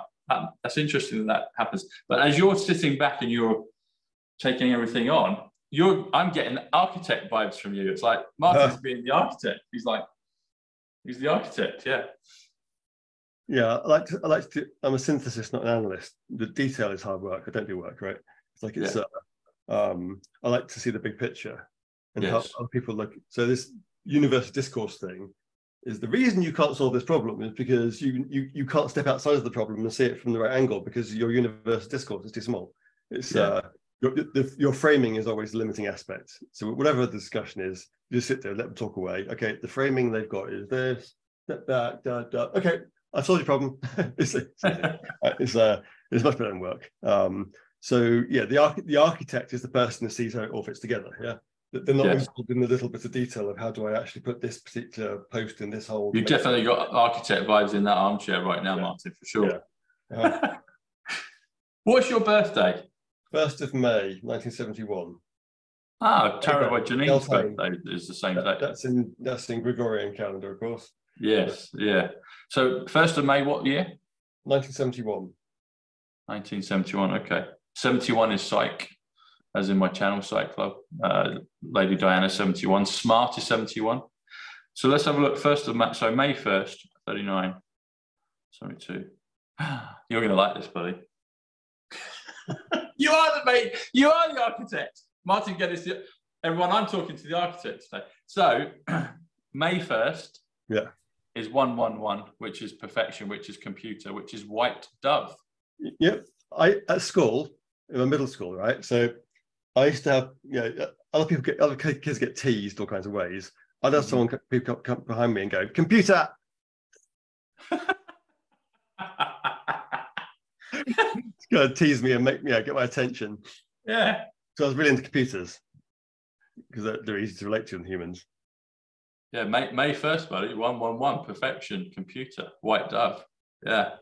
that's interesting that happens. But as you're sitting back and you're taking everything on, I'm getting architect vibes from you. It's like Martin's being the architect. He's the architect. I like to. I'm a synthesist, not an analyst. The detail is hard work. I don't do work, right? It's like it's. I like to see the big picture and how other people look. So this universal discourse thing is the reason you can't solve this problem is because you can't step outside of the problem and see it from the right angle because your universal discourse is too small. It's your framing is always the limiting aspect. So whatever the discussion is, you just sit there, let them talk away. Okay, the framing they've got is this, that. Okay, I solved your problem. it's much better than work. So yeah, the architect is the person who sees how it all fits together. Yeah. They're not involved in the little bits of detail of how do I actually put this particular post in this whole. You've definitely got architect vibes in that armchair right now, Martin, for sure. Yeah. What's your birthday? 1st of May, 1971. Ah, Tara Janine's birthday is the same day. That's in Gregorian calendar, of course. Yes, yeah. So 1st of May, what year? 1971. 1971, okay. 71 is Psych, as in my channel, Psych Club. Lady Diana, 71. Smart is 71. So let's have a look. 1st of May, so May 1st, 39. 72. You're going to like this, buddy. You are the architect. Martin Geddes, everyone, I'm talking to the architect today. So May 1st is 111, which is perfection, which is computer, which is white dove. Yep. At school, in my middle school, right? So I used to have, other kids get teased all kinds of ways. I'd have someone come behind me and go, computer. It's going to tease me and make me get my attention. Yeah. So I was really into computers because they're easy to relate to than humans. Yeah, May 1st, buddy. 111, perfection, computer, white dove. Yeah.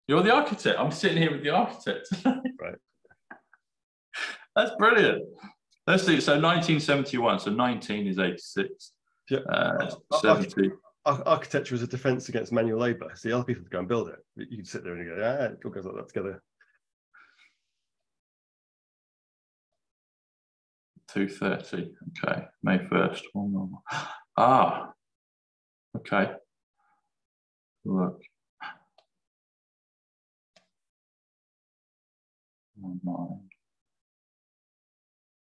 You're the architect. I'm sitting here with the architect. Right. That's brilliant. Let's see. So 1971. So 19 is 86. Yeah. 70. Architecture is a defense against manual labor. See, other people go and build it. You can sit there and go, it all goes like that together. 2:30. Okay. May 1st. Ah. Okay. Look.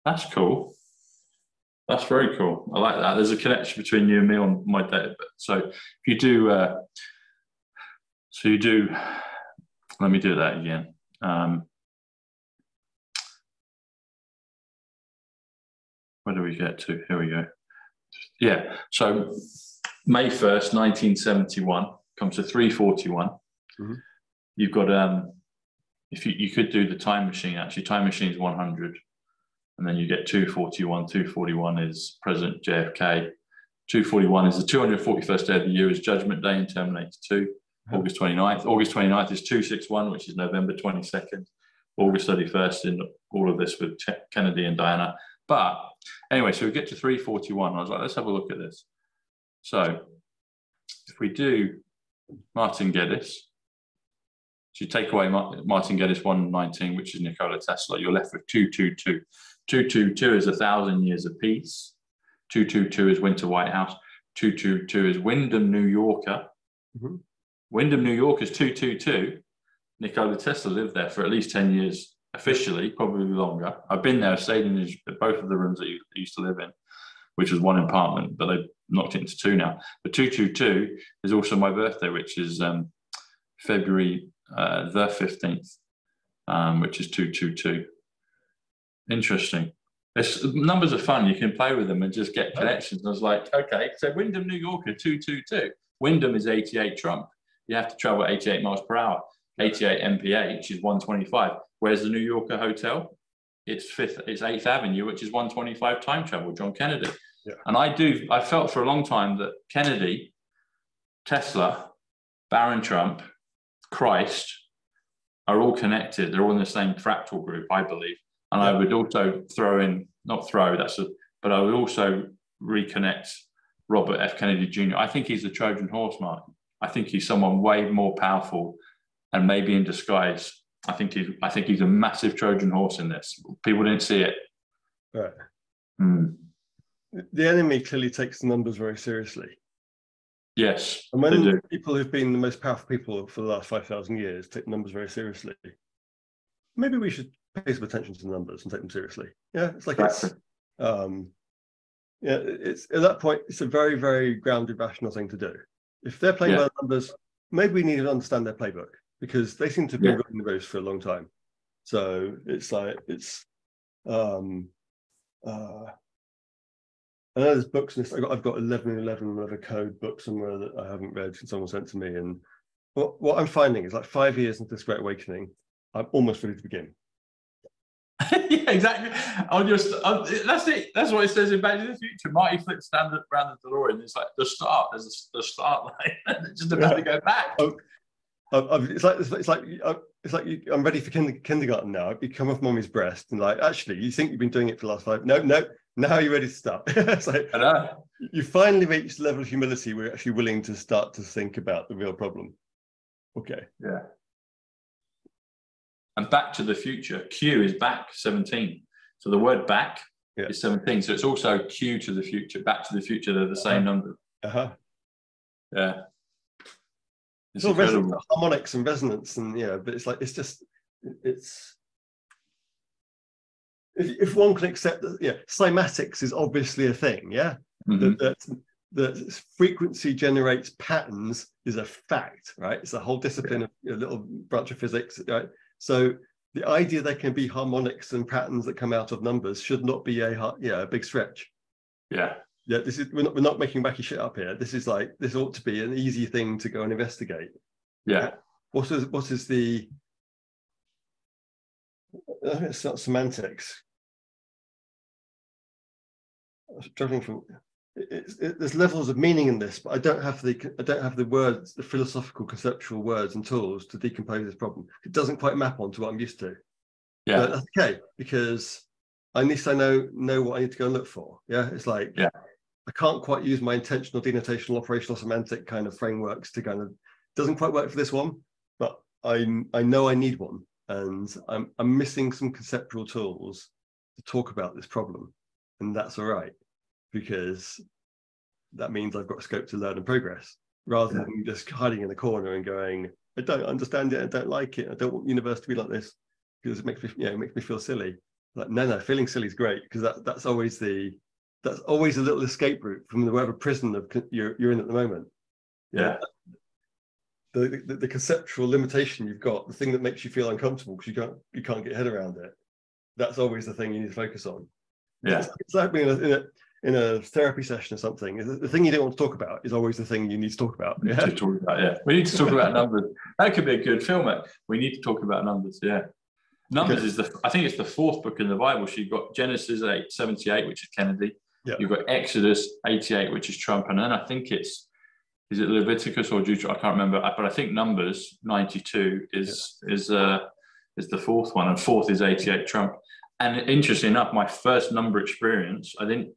That's cool. That's very cool. I like that. There's a connection between you and me on my date of birth. So if you do, let me do that again. Where do we get to? Here we go. Yeah. So May 1st, 1971 comes to 3:41. Mm-hmm. You've got, if you could do the time machine, actually, time machine is 100. And then you get 241. 241 is President JFK. 241 is the 241st day of the year, is Judgment Day in Terminator 2, August 29th. August 29th is 261, which is November 22nd. August 31st in all of this with Kennedy and Diana. But anyway, so we get to 341. I was like, let's have a look at this. So if we do Martin Geddes, so you take away Martin Geddes 119, which is Nikola Tesla, you're left with 222. 222 is 1,000 years of peace. 222 is Winter White House. 222 is Wyndham, New Yorker. Mm-hmm. Wyndham, New York is 222. Nikola Tesla lived there for at least 10 years officially, probably longer. I've been there, stayed in both of the rooms that he used to live in, which was one apartment, but they've knocked it into two now. But 222 is also my birthday, which is February the 15th, which is 222. Interesting. Numbers are fun. You can play with them and just get connections. I was like, okay, so Wyndham, New Yorker, 222. Wyndham is 88 Trump. You have to travel 88 miles per hour. 88 mph is 125. Where's the New Yorker hotel? It's 8th Avenue, which is 125 time travel, John Kennedy. Yeah. And I felt for a long time that Kennedy, Tesla, Baron Trump, Christ are all connected. They're all in the same fractal group, I believe. And I would also but I would also reconnect Robert F. Kennedy Jr. I think he's the Trojan horse, Martin. I think he's someone way more powerful and maybe in disguise. I think he's a massive Trojan horse in this. People didn't see it. Right. The enemy clearly takes the numbers very seriously. Yes, and when people who've been the most powerful people for the last 5,000 years take numbers very seriously, maybe we should pay some attention to the numbers and take them seriously. Yeah, it's like it's at that point, it's a very, very grounded, rational thing to do. If they're playing by the numbers, maybe we need to understand their playbook because they seem to have been running the race for a long time. So it's like I know there's books in this. I've got 1111 of a code book somewhere that I haven't read, someone sent to me. And what I'm finding is, like, 5 years into this Great Awakening, I'm almost ready to begin. Yeah, exactly. That's it. That's what it says in Back to the Future. Marty flips down around the DeLorean. It's like the start. There's the start line. It's just about to go back. It's like I'm ready for kindergarten now. You come off mommy's breast and, like, actually, you think you've been doing it for the last 5. No. Now you're ready to start. It's like, I know. You finally reached the level of humility where you're actually willing to start to think about the real problem. Okay. Yeah. And Back to the Future, Q is back 17. So the word back is 17. So it's also Q to the future, Back to the Future. They're the same number. Yeah. It's all harmonics and resonance, and but it's like, if one can accept that, cymatics is obviously a thing, that frequency generates patterns is a fact, right? It's a whole discipline of a little branch of physics, right? So the idea there can be harmonics and patterns that come out of numbers should not be a big stretch. Yeah, we're not making wacky shit up here. This ought to be an easy thing to go and investigate. Yeah. What is the? It's not semantics. I'm struggling from. There's levels of meaning in this, but I don't have the words, the philosophical, conceptual words and tools to decompose this problem. It doesn't quite map onto what I'm used to. Yeah, but that's okay, because at least I know what I need to go and look for. Yeah, it's like, I can't quite use my intentional, denotational, operational, semantic kind of frameworks to kind of. Doesn't quite work for this one, but I know I need one, and I'm missing some conceptual tools to talk about this problem, and that's all right, because that means I've got scope to learn and progress, rather than just hiding in the corner and going, I don't understand it, I don't like it, I don't want the universe to be like this, because it makes me feel silly. Like, no, feeling silly is great, because that's always a little escape route from whatever prison you're in at the moment. Yeah. The conceptual limitation you've got, the thing that makes you feel uncomfortable because you can't get your head around it. That's always the thing you need to focus on. Yeah, it's like being in a therapy session or something. The thing you don't want to talk about is always the thing you need to talk about. Yeah, we need to talk about numbers. That could be a good film. We need to talk about numbers. Yeah, numbers is I think it's the 4th book in the Bible. So you've got Genesis 8:78, which is Kennedy. Yeah. You've got Exodus 88, which is Trump, and then I think is it Leviticus or Deuteronomy? I can't remember, but I think Numbers 92 is the 4th one, and 4th is 88 Trump. And interestingly enough, my first number experience, I didn't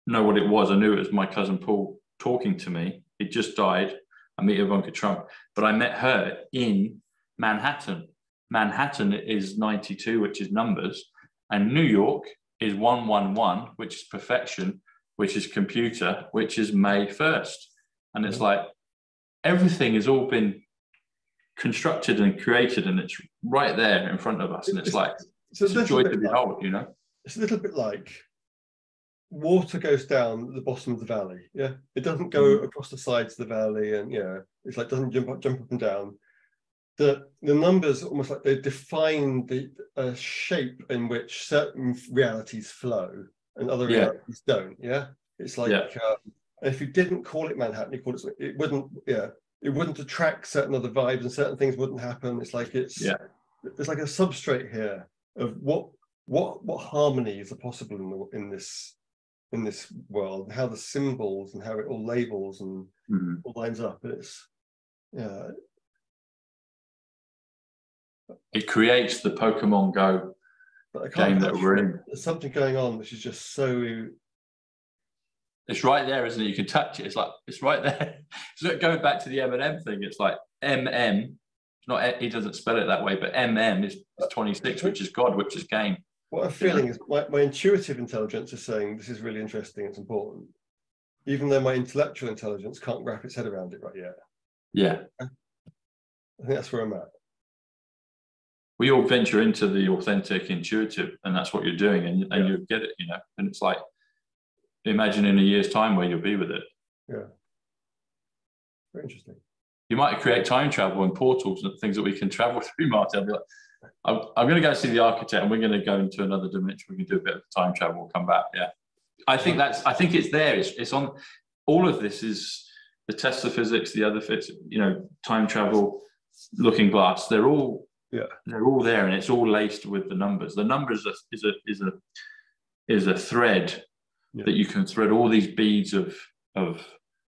know what it was. I knew it was my cousin Paul talking to me. He just died. I met Ivanka Trump, but I met her in Manhattan. Manhattan is 92, which is numbers, and New York is 111, which is perfection, which is computer, which is May 1st. And it's like, everything has all been constructed and created, and it's right there in front of us. And it's a joy to behold, It's a little bit like water goes down at the bottom of the valley. Yeah, it doesn't go across the sides of the valley, and it's like doesn't jump up and down. The numbers almost like they define the shape in which certain realities flow and other realities don't. Yeah, it's like. If you didn't call it Manhattan, you call it wouldn't attract certain other vibes, and certain things wouldn't happen. It's like there's like a substrate here of what harmonies are possible in this world, how the symbols and how it all labels and all lines up. And it's it creates the Pokemon Go game that we're in. There's something going on which is just so. It's right there, isn't it? You can touch it. It's like, it's right there. So going back to the M&M thing, it's like MM, not, he doesn't spell it that way, but MM is 26, which is God, which is game. What I'm feeling is my intuitive intelligence is saying this is really interesting, it's important, even though my intellectual intelligence can't wrap its head around it right yet. Yeah. I think that's where I'm at. We all venture into the authentic, intuitive, and that's what you're doing, and you get it, and it's like, imagine in a year's time where you'll be with it. Yeah. Very interesting. You might create time travel and portals and things that we can travel through, Martin. I'll be like, I'm going to go see the architect, and we're going to go into another dimension. We can do a bit of time travel. We'll come back. Yeah, I think it's there. It's on. All of this is the test of physics, the other time travel, Looking Glass. They're all there, and it's all laced with the numbers. The numbers is a thread that you can thread all these beads of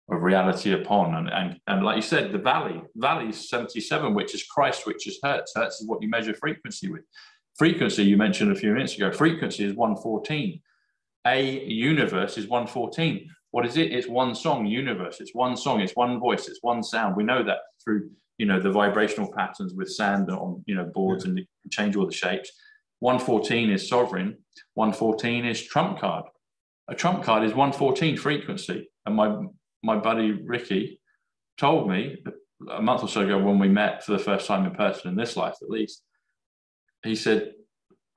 reality upon, and like you said, the valley is 77, which is Christ, which is Hertz. Hertz is what you measure frequency with. Frequency, you mentioned a few minutes ago, frequency is 114. A universe is 114. What is it? It's one song. Universe, it's one song, it's one voice, it's one sound. We know that through the vibrational patterns with sand on boards, and you can change all the shapes. 114 is sovereign. 114 is trump card. A trump card is 114 frequency. And my buddy Ricky told me a month or so ago, when we met for the first time in person in this life, at least, he said,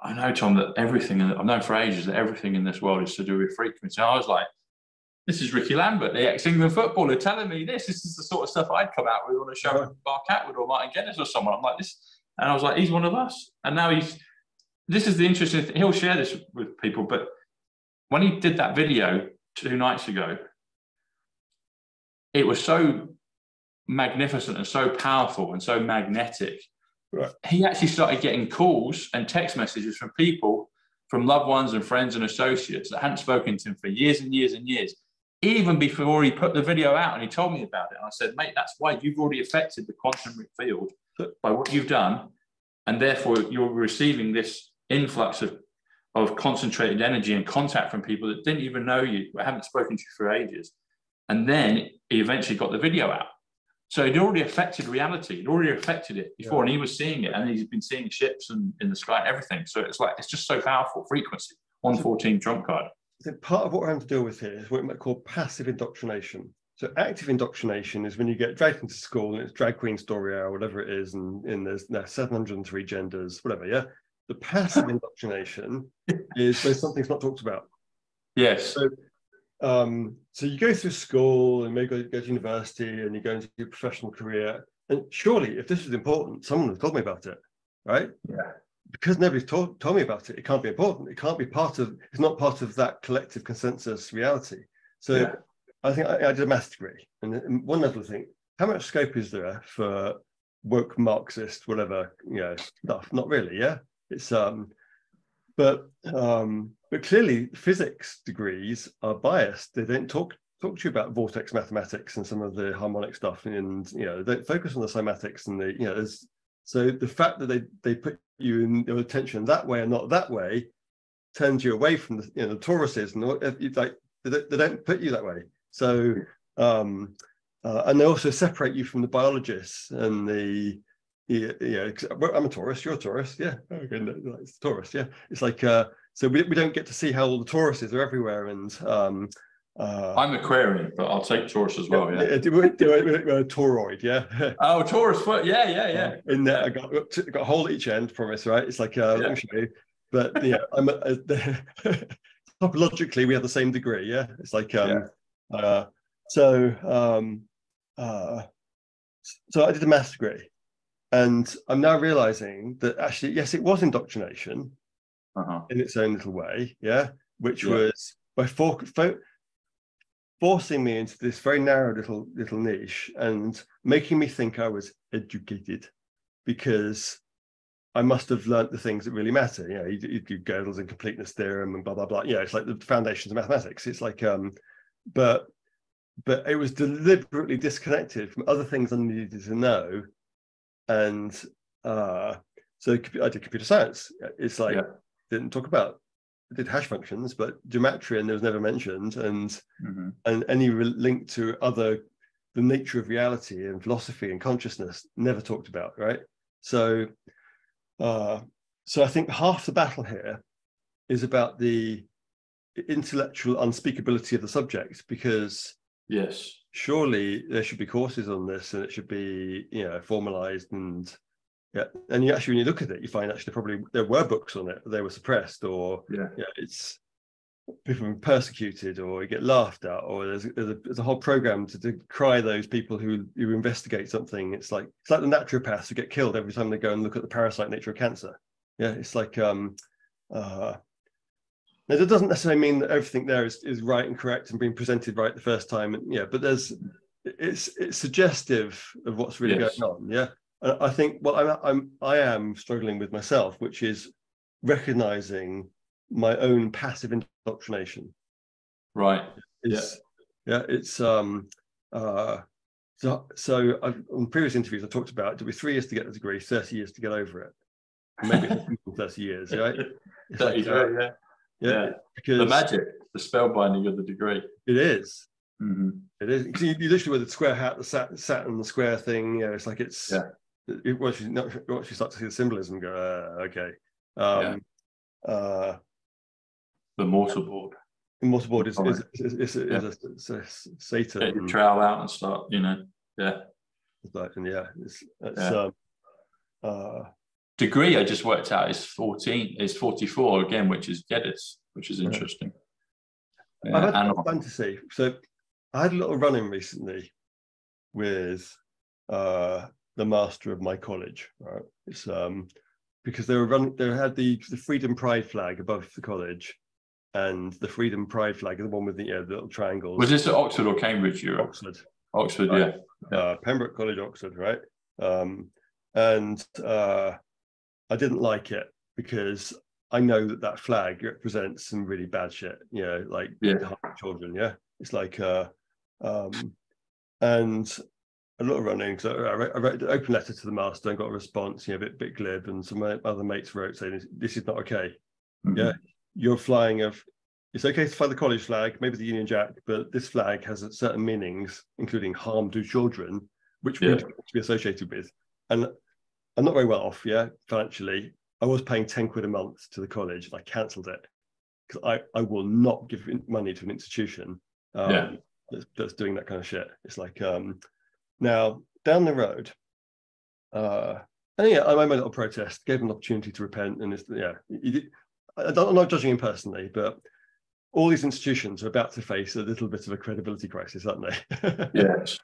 I know, Tom, that everything, and I've known for ages that everything in this world is to do with frequency. And I was like, this is Ricky Lambert, the ex-England footballer, telling me this. This is the sort of stuff I'd come out with on a show with Mark Atwood or Martin Geddes or someone. I'm like this. And I was like, he's one of us. And now this is the interesting thing. He'll share this with people, but when he did that video 2 nights ago, it was so magnificent and so powerful and so magnetic. Right. He actually started getting calls and text messages from people, from loved ones and friends and associates that hadn't spoken to him for years and years and years, even before he put the video out, and he told me about it. And I said, mate, that's why you've already affected the quantum field by what you've done, and therefore you're receiving this influx of concentrated energy and contact from people that didn't even know you, haven't spoken to you for ages. And then he eventually got the video out. So it already affected reality. It already affected it before, and he was seeing it, and he's been seeing ships in the sky and everything. So it's just so powerful. Frequency, 114 trump card. I think part of what we're having to deal with here is what we might call passive indoctrination. So active indoctrination is when you get dragged into school and it's drag queen story hour, whatever it is, and there's 703 genders, whatever. Yeah. The passive indoctrination is when something's not talked about. Yes. So you go through school and maybe go to university and you go into your professional career. And surely, if this was important, someone would have told me about it, right? Yeah. Because nobody's told me about it, it can't be important. It can't be it's not part of that collective consensus reality. So I think I did a maths degree. And one other thing, how much scope is there for woke Marxist, whatever, stuff? Not really, yeah? It's, but clearly physics degrees are biased. They don't talk to you about vortex mathematics and some of the harmonic stuff, and they focus on the cymatics and so the fact that they put you in your attention that way and not that way turns you away from the Tauruses, and like they don't put you that way. So and they also separate you from the biologists and I'm a Taurus, you're a Taurus, yeah. Okay, no, it's Taurus, yeah. It's like so we don't get to see how all the Tauruses are everywhere, and I'm Aquarian, but I'll take Taurus as well. Yeah, Tauroid, yeah. Oh, Taurus, yeah. In there, I got a hole at each end. Promise, right? It's like let me show you. But I'm topologically we have the same degree. Yeah, it's like so I did a maths degree. And I'm now realizing that actually, yes, it was indoctrination in its own little way, which was by forcing me into this very narrow little niche and making me think I was educated because I must have learnt the things that really matter. You do Gödel's incompleteness theorem and blah, blah, blah. It's like the foundations of mathematics. It's like, but it was deliberately disconnected from other things I needed to know. And so I did computer science. It's like didn't talk about. I did hash functions, but gematria was never mentioned, and any link to the nature of reality and philosophy and consciousness never talked about, right? So I think half the battle here is about the intellectual unspeakability of the subject, because surely there should be courses on this, and it should be formalized, and and when you look at it, you find actually probably there were books on it, they were suppressed, or it's people are persecuted, or you get laughed at, or there's a whole program to decry those people who investigate something. It's like the naturopaths who get killed every time they go and look at the parasite nature of cancer. Yeah, it's like now, that doesn't necessarily mean that everything there is right and correct and being presented right the first time. And yeah, but it's suggestive of what's really going on. Yeah, and I think what I am struggling with myself, which is recognizing my own passive indoctrination. Right. It's so on previous interviews I talked about it'll be 3 years to get the degree, 30 years to get over it. Maybe 30 years, right? It's like, because the magic, the spellbinding of the degree. It is. Mm-hmm. It is. You literally with the square hat, the Saturn, the square thing. You know, it's like once you start to see the symbolism, go okay. The mortarboard. The mortarboard is a Satan. Get your trowel out and start. Degree I just worked out is 44 again, which is Geddes, which is interesting. I've had a fantasy. So I had a little run-in recently with the master of my college. Right, it's because they had the Freedom Pride flag above the college, and the Freedom Pride flag is the one with the little triangles. Was this at Oxford or Cambridge? Oxford, right? Pembroke College, Oxford, right? And I didn't like it because I know that flag represents some really bad shit, like children. Yeah, it's like and a little running. So I wrote an open letter to the master and got a response, a bit glib, and some other mates wrote saying this is not okay. Mm-hmm. Yeah, you're flying it's okay to fly the college flag, maybe the Union Jack, but this flag has certain meanings, including harm to children, which we don't want to be associated with. And I'm not very well off, financially. I was paying 10 quid a month to the college, and I cancelled it because I will not give money to an institution that's doing that kind of shit. It's like now down the road, I made a little protest, gave him an opportunity to repent, and I'm not judging him personally, but all these institutions are about to face a little bit of a credibility crisis, aren't they? Yes.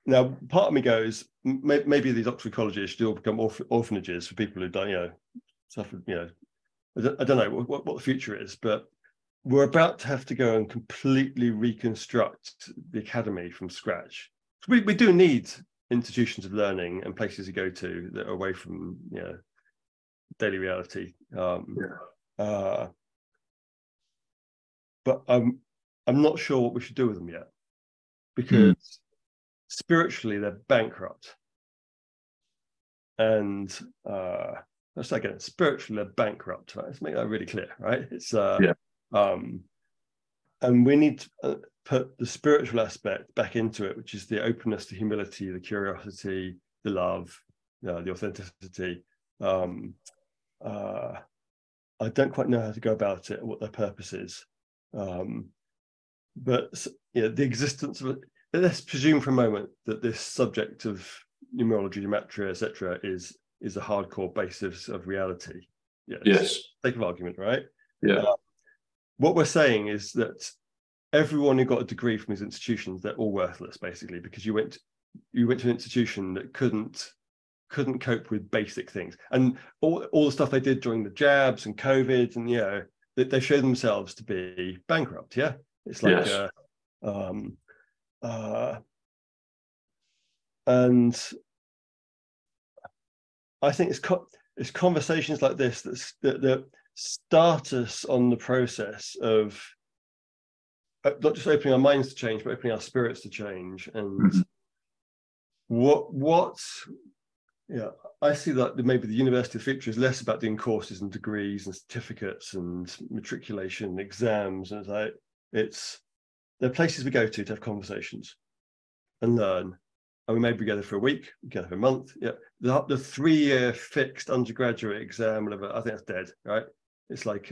Now, part of me goes, maybe these Oxford colleges should all become orphanages for people who don't, suffered. I don't know what the future is, but we're about to have to go and completely reconstruct the academy from scratch. We do need institutions of learning and places to go to that are away from daily reality. But I'm not sure what we should do with them yet, because spiritually they're bankrupt. And let's say again, spiritually they're bankrupt. Right? Let's make that really clear, right? It's and we need to put the spiritual aspect back into it, which is the openness, the humility, the curiosity, the love, the authenticity. I don't quite know how to go about it, what their purpose is. But the existence of it, let's presume for a moment that this subject of numerology, gematria, etc., is a hardcore basis of reality. Yes. Sake of argument, right? Yeah. What we're saying is that everyone who got a degree from these institutions, they're all worthless, basically, because you went to an institution that couldn't cope with basic things, and all the stuff they did during the jabs and COVID, and they showed themselves to be bankrupt. Yeah, it's like and I think it's conversations like this that start us on the process of not just opening our minds to change, but opening our spirits to change. And I see that maybe the university of the future is less about doing courses and degrees and certificates and matriculation and exams, and there are places we go to have conversations and learn. And we may be together for a week, together for a month. Yeah, the 3-year fixed undergraduate exam, whatever, I think that's dead, right? It's like,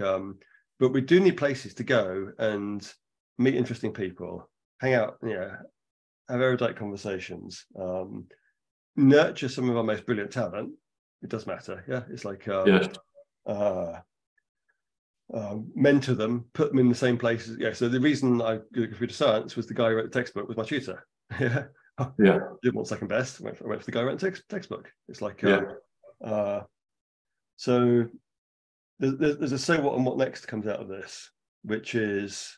but we do need places to go and meet interesting people, hang out, have erudite conversations, nurture some of our most brilliant talent. It does matter, yeah. It's like, mentor them, put them in the same places. Yeah. So the reason I did computer science was the guy who wrote the textbook was my tutor. Yeah. Yeah. Didn't want second best. I went for the guy who wrote the textbook. It's like, so there's a so what and what next comes out of this, which is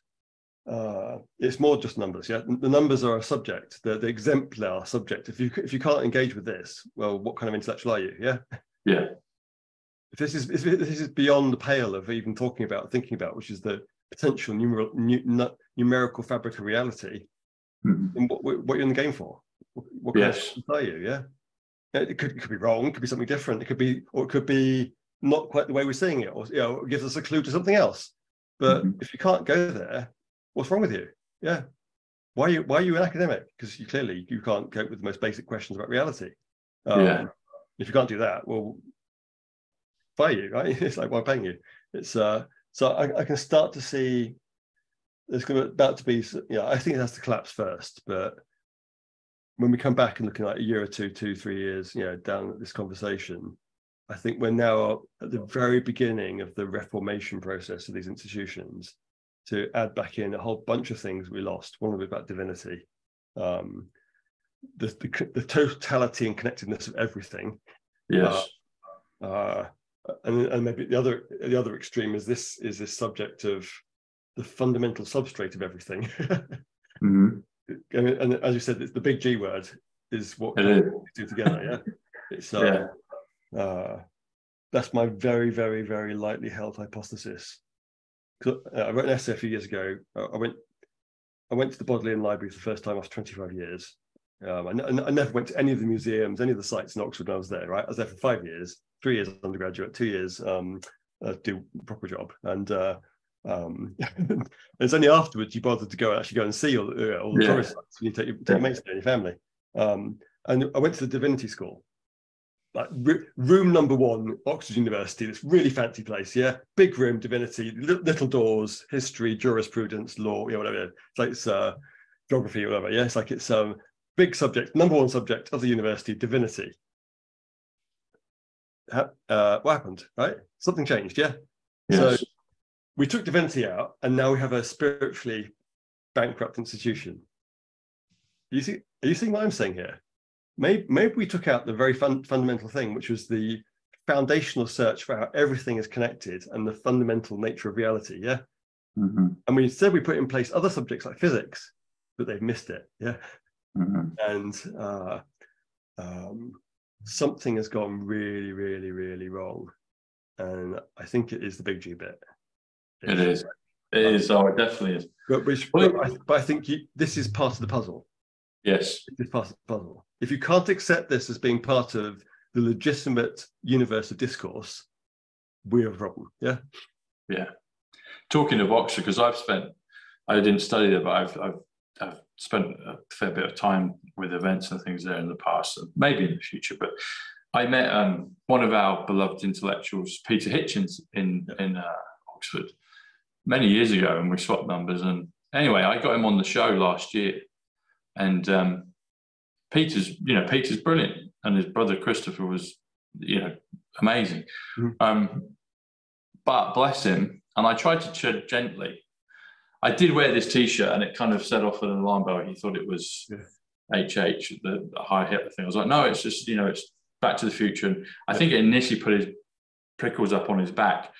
it's more just numbers. Yeah. The numbers are a subject. The exemplar subject. If you can't engage with this, well, what kind of intellectual are you? Yeah. Yeah. If this is beyond the pale of even thinking about, which is the potential numerical fabric of reality, then what you're in the game for? What kind of are you? Yeah, it could be wrong. It could be something different. It could be not quite the way we're seeing it, or it gives us a clue to something else. But if you can't go there, what's wrong with you? Yeah, why are you an academic? Because you clearly can't cope with the most basic questions about reality. If you can't do that, well, fire you, right? It's like, why paying you? It's so I can start to see there's about to be, I think it has to collapse first, but when we come back and looking like a year or 2, 3 years, down at this conversation, I think we're now at the very beginning of the reformation process of these institutions to add back in a whole bunch of things we lost. One of it about divinity, the totality and connectedness of everything. Yes. And maybe the other extreme is this subject of the fundamental substrate of everything. And as you said, it's the big G word is what we do together. Yeah, it's that's my very, very, very lightly held hypothesis. I wrote an essay a few years ago. I went to the Bodleian Library for the first time after 25 years. I never went to any of the museums, any of the sites in Oxford when I was there. Right, I was there for 5 years, 3 years undergraduate, 2 years do proper job, and it's only afterwards you bothered to go and see all the tourist sites when you take your mates there and your family. And I went to the divinity school, like room number 1, Oxford University. This really fancy place, big room, divinity, little doors, history, jurisprudence, law, whatever. It's like it's geography or whatever. It's like it's big subject, number 1 subject of the university, divinity. What happened? Right, something changed. Yes. So we took divinity out, and now we have a spiritually bankrupt institution. Are you seeing what I'm saying here? Maybe we took out the very fundamental thing, which was the foundational search for how everything is connected and the fundamental nature of reality. Yeah. And instead we put in place other subjects like physics, but they've missed it. Yeah. And something has gone really, really, really wrong, and I think it is the big G bit. It is. Oh, it definitely is. But I think this is part of the puzzle. Yes, it is part of the puzzle. If you can't accept this as being part of the legitimate universe of discourse, we have a problem. Yeah. Yeah. Talking of Oxford, because I didn't study there, but I've spent a fair bit of time with events and things there in the past, and maybe in the future. But I met one of our beloved intellectuals, Peter Hitchens, in Oxford many years ago, and we swapped numbers. And anyway, I got him on the show last year, and Peter's brilliant, and his brother Christopher was, amazing. But bless him, and I tried to tread gently. I did wear this T-shirt, and it kind of set off an alarm bell. He thought it was HH, the high Hitler thing. I was like, no, it's just, it's Back to the Future. And I think it initially put his prickles up on his back.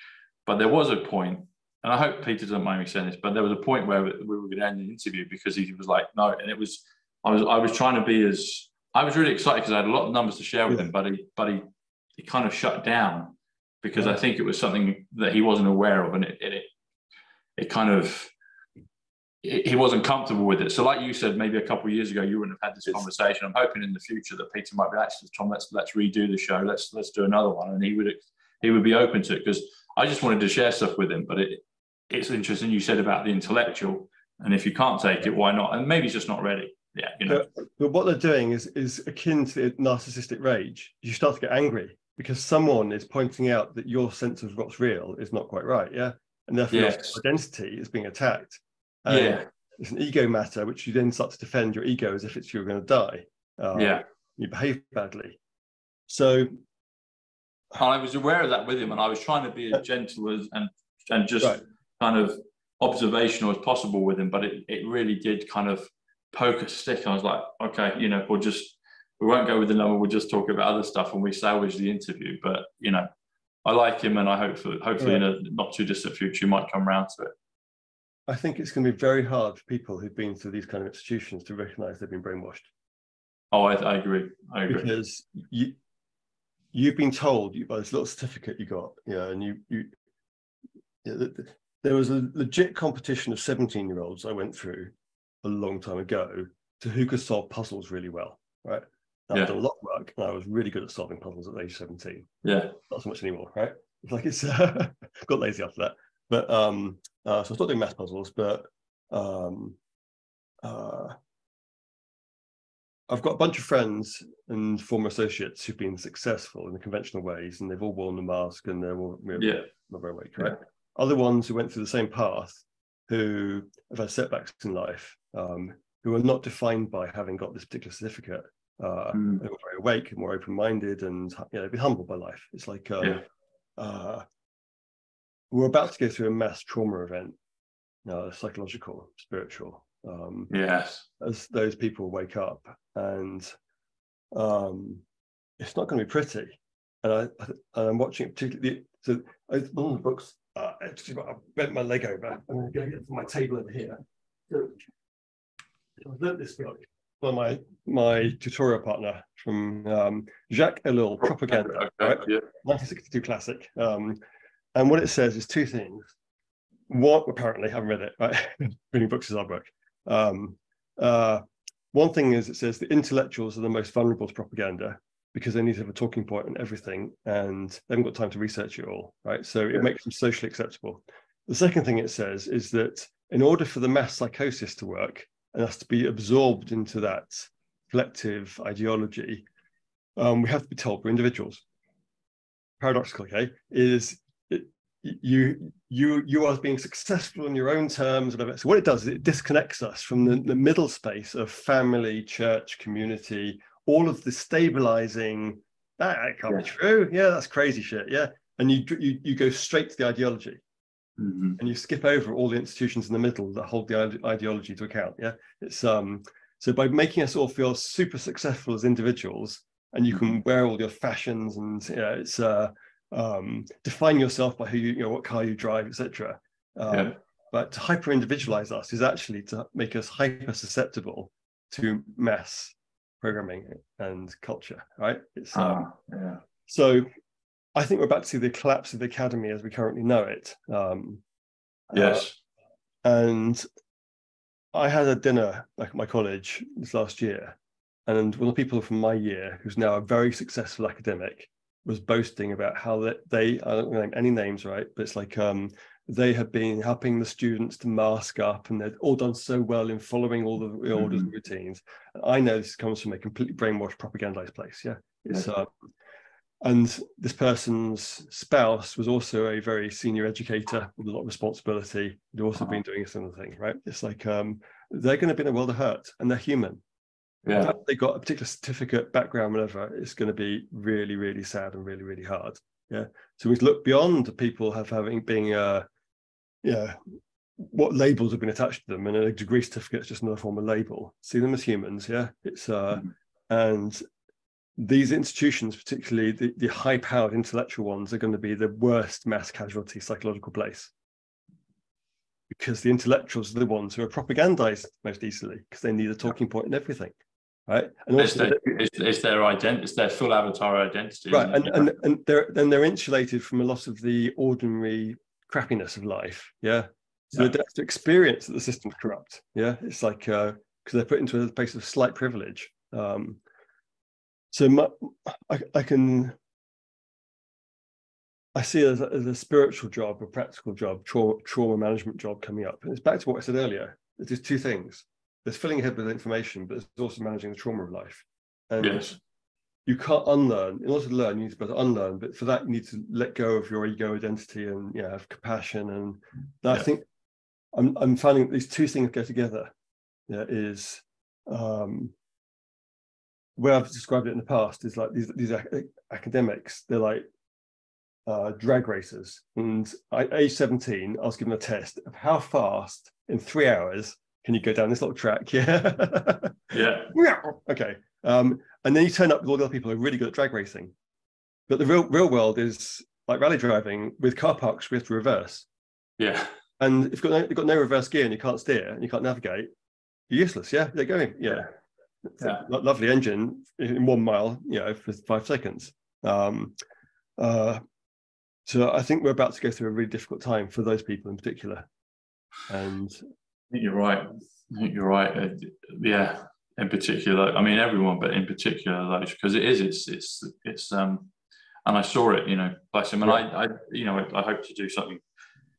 But there was a point, and I hope Peter doesn't mind me saying this, but there was a point where we were going to end the interview because he was like, no. And it was, I was trying to be I was really excited because I had a lot of numbers to share with him, but he kind of shut down because I think it was something that he wasn't aware of, and it kind of, he wasn't comfortable with it. So like you said, maybe a couple of years ago, you wouldn't have had this conversation. I'm hoping in the future that Peter might be, actually, Tom, let's redo the show. Let's do another one. And he would be open to it, because I just wanted to share stuff with him. But it's interesting you said about the intellectual, and if you can't take it, why not? And maybe he's just not ready. Yeah, But what they're doing is akin to narcissistic rage. You start to get angry because someone is pointing out that your sense of what's real is not quite right. Yeah. And therefore your identity is being attacked. It's an ego matter, which you then start to defend your ego as if you're going to die. You behave badly. So I was aware of that with him, and I was trying to be as gentle and and just kind of observational as possible with him. But it really did kind of poke a stick. I was like, okay, you know, we won't go with the number. We'll just talk about other stuff, and we salvage the interview. But you know, I like him, and I hopefully in a not too distant future, he might come around to it. I think it's going to be very hard for people who've been through these kind of institutions to recognise they've been brainwashed. Oh, I agree. I agree. Because you've been told by this little certificate you got, and there was a legit competition of 17-year-olds I went through a long time ago to who could solve puzzles really well, right? I've done a lot of work, and I was really good at solving puzzles at age 17. Yeah, not so much anymore, right? It's like it's got lazy after that. But so I stopped doing math puzzles. But I've got a bunch of friends and former associates who've been successful in the conventional ways, and they've all worn the mask, and they're all not very awake, right? Other ones who went through the same path, who have had setbacks in life, who are not defined by having got this particular certificate. They're very awake, more open-minded, and be humbled by life. It's like we're about to go through a mass trauma event, psychological, spiritual. As those people wake up, and it's not going to be pretty. And I'm watching it particularly. So one of the books, I bent my leg over. I'm going to get to my table over here. So I learned this book by my tutorial partner from Jacques Ellul, Propaganda, right? 1962 classic. And what it says is two things. One, apparently, I haven't read it, right? Reading books is our book. One thing is it says the intellectuals are the most vulnerable to propaganda because they need to have a talking point on everything, and they haven't got time to research it all, right? So it makes them socially acceptable. The second thing it says is that in order for the mass psychosis to work and us to be absorbed into that collective ideology, we have to be told we're individuals. Paradoxical, okay, is you are being successful on your own terms, whatever. So what it does is it disconnects us from the middle space of family, church, community, all of the stabilizing, that can't be true. Yeah, that's crazy shit. Yeah. And you go straight to the ideology. And you skip over all the institutions in the middle that hold the ideology to account. Yeah. It's so by making us all feel super successful as individuals, and you can wear all your fashions, and it's define yourself by who what car you drive, etc. But to hyper individualize us is actually to make us hyper susceptible to mass programming and culture, right? It's so I think we're about to see the collapse of the academy as we currently know it. And I had a dinner like at my college this last year, and one of the people from my year, who's now a very successful academic, was boasting about how they I don't name any names, right? But it's like they have been helping the students to mask up, and they've all done so well in following all the orders and routines. And I know this comes from a completely brainwashed, propagandized place. Yeah, it's and this person's spouse was also a very senior educator with a lot of responsibility. They've also been doing a similar thing, right? It's like they're going to be in a world of hurt, and they're human. Yeah, if they got a particular certificate, background, whatever, it's going to be really, really sad and really, really hard. Yeah. So we look beyond people being what labels have been attached to them, and a degree certificate is just another form of label. See them as humans. Yeah. It's and these institutions, particularly the high-powered intellectual ones, are going to be the worst mass casualty psychological place, because the intellectuals are the ones who are propagandized most easily because they need a talking point in everything. Right, and also it's their identity, it's their full avatar identity, right? And they're insulated from a lot of the ordinary crappiness of life. Yeah, so they have to experience that the system's corrupt. Yeah, it's like because they're put into a place of slight privilege. So I see it as a spiritual job, a practical job, trauma management job coming up, and it's back to what I said earlier. There's two things. There's filling ahead with information, but there's also managing the trauma of life. And you can't unlearn. In order to learn, you need to be able to unlearn. But for that, you need to let go of your ego identity and have compassion. And I think I'm finding that these two things go together. Is where I've described it in the past is like these academics. They're like drag racers, and at age 17, I was given a test of how fast in 3 hours can you go down this little track. Yeah. Yeah. Okay. And then you turn up with all the other people who are really good at drag racing. But the real world is like rally driving with car parks we have to reverse. Yeah. And if you've got no reverse gear and you can't steer and you can't navigate, you're useless. Yeah, they're going. Yeah. Yeah. Lovely engine in 1 mile, for 5 seconds. So I think we're about to go through a really difficult time for those people in particular. And I think you're right. Yeah, in particular. I mean, everyone, but in particular those, because it's and I saw it. Bless him. And I hope to do something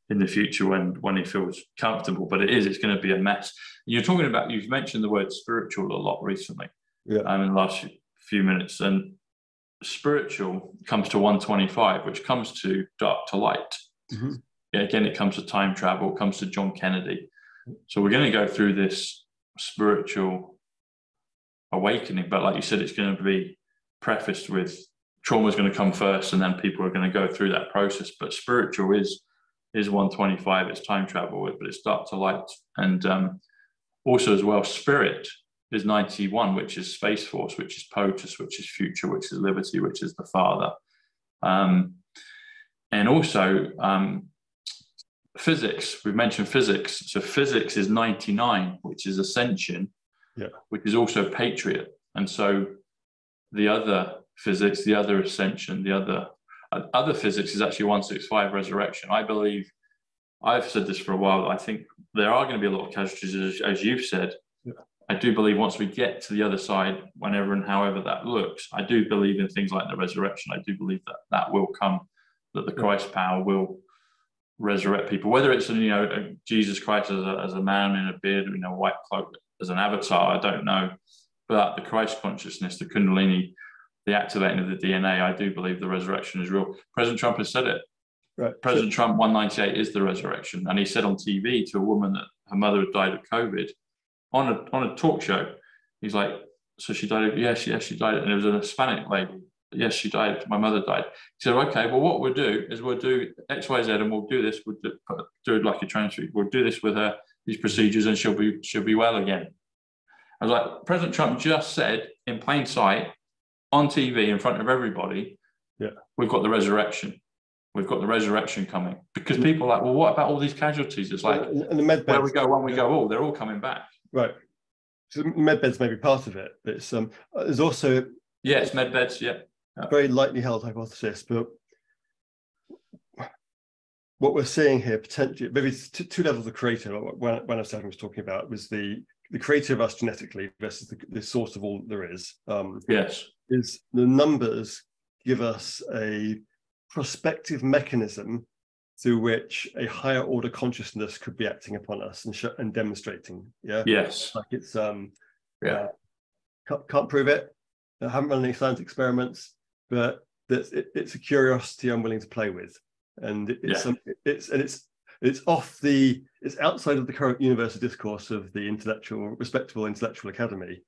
in the future when he feels comfortable. But it's going to be a mess. You've mentioned the word spiritual a lot recently. Yeah. In the last few minutes, and spiritual comes to 125, which comes to dark to light. Mm-hmm. Yeah, again, it comes to time travel, it comes to John Kennedy. So we're going to go through this spiritual awakening, but like you said, it's going to be prefaced with trauma is going to come first, and then people are going to go through that process. But spiritual is 125, it's time travel, but it's dark to light. And also as well, spirit is 91, which is Space Force, which is POTUS, which is future, which is liberty, which is the Father. And also physics, we've mentioned physics. So physics is 99, which is ascension, which is also patriot. And so the other physics, the other ascension, the other physics is actually 165, resurrection. I believe, I've said this for a while, I think there are going to be a lot of casualties, as you've said. I do believe once we get to the other side, whenever and however that looks, I do believe in things like the resurrection. I do believe that will come, that the Christ power will resurrect people, whether it's Jesus Christ as a man in a beard, white cloak, as an avatar, I don't know. But the Christ consciousness, the Kundalini, the activating of the DNA, I do believe the resurrection is real. President Trump has said it. Right. President Trump, 198 is the resurrection. And he said on TV to a woman that her mother had died of COVID, on a talk show, he's like, so she died? Yes, she died. And it was an Hispanic lady. Yes, she died. My mother died. He said, okay, well, what we'll do is we'll do X, Y, Z, and we'll do this. We'll do it like a transfer. We'll do this with her, these procedures, and she'll be well again. I was like, President Trump just said in plain sight on TV in front of everybody, we've got the resurrection. We've got the resurrection coming. Because people are like, well, what about all these casualties? It's like, and the med beds, where we go, one we go all. They're all coming back. Right. So med beds may be part of it. But it's there's also it's med beds. Yeah. Very lightly held hypothesis, but what we're seeing here potentially, maybe it's two levels of creator. When I was talking about was the creator of us genetically versus the source of all there is. Is the numbers give us a prospective mechanism through which a higher order consciousness could be acting upon us and demonstrating. Yeah. Yes. Like it's can't prove it. I haven't run any science experiments, but it's a curiosity I'm willing to play with, and it's outside of the current universal discourse of the respectable intellectual academy,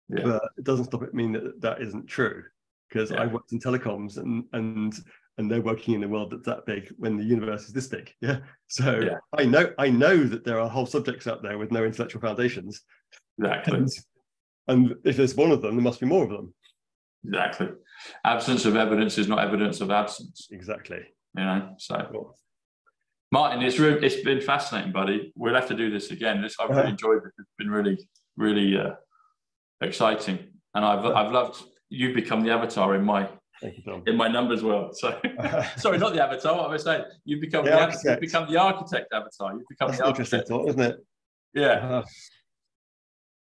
but it doesn't stop it mean that isn't true, because I worked in telecoms and they're working in a world that's that big when the universe is this big. So I know that there are whole subjects out there with no intellectual foundations. Exactly. And if there's one of them, there must be more of them. Exactly. Absence of evidence is not evidence of absence. Exactly. So cool. Martin, it's been fascinating, buddy. We'll have to do this again. I've really enjoyed it. It's been really, really exciting. And I've loved, you've become the avatar in my numbers world. So sorry, not the avatar, what am I saying? You've become the architect avatar. You've become the architect. Thought, isn't it? Yeah.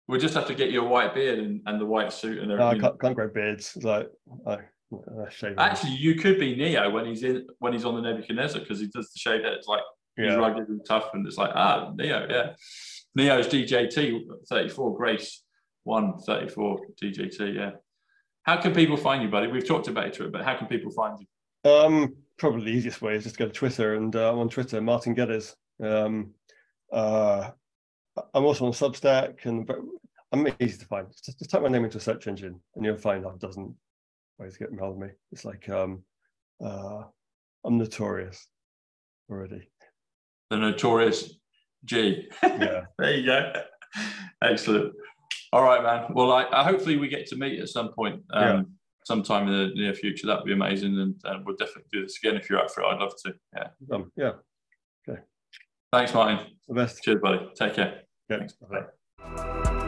We'll just have to get you a white beard and the white suit and everything. No, I can't grow beards. It's like shave. Actually, you could be Neo when he's on the Nebuchadnezzar, because he does the shaved head. It's like he's rugged and tough, and it's like Neo. Yeah, Neo's DJT 34, Grace 134 DJT. Yeah. How can people find you, buddy? We've talked about it, but how can people find you? Probably the easiest way is just go to Twitter, and I'm on Twitter, Martin Geddes. I'm also on Substack, and I'm easy to find. Just type my name into a search engine, and you'll find half a dozen ways to get hold of me. It's like I'm notorious already. The notorious G. Yeah. There you go. Excellent. All right, man. Well, I hopefully we get to meet at some point, sometime in the near future. That'd be amazing, and we'll definitely do this again if you're up for it. I'd love to. Yeah. Yeah. Okay. Thanks, Martin. The best. Cheers, buddy. Take care. Yeah. Thanks. Bye.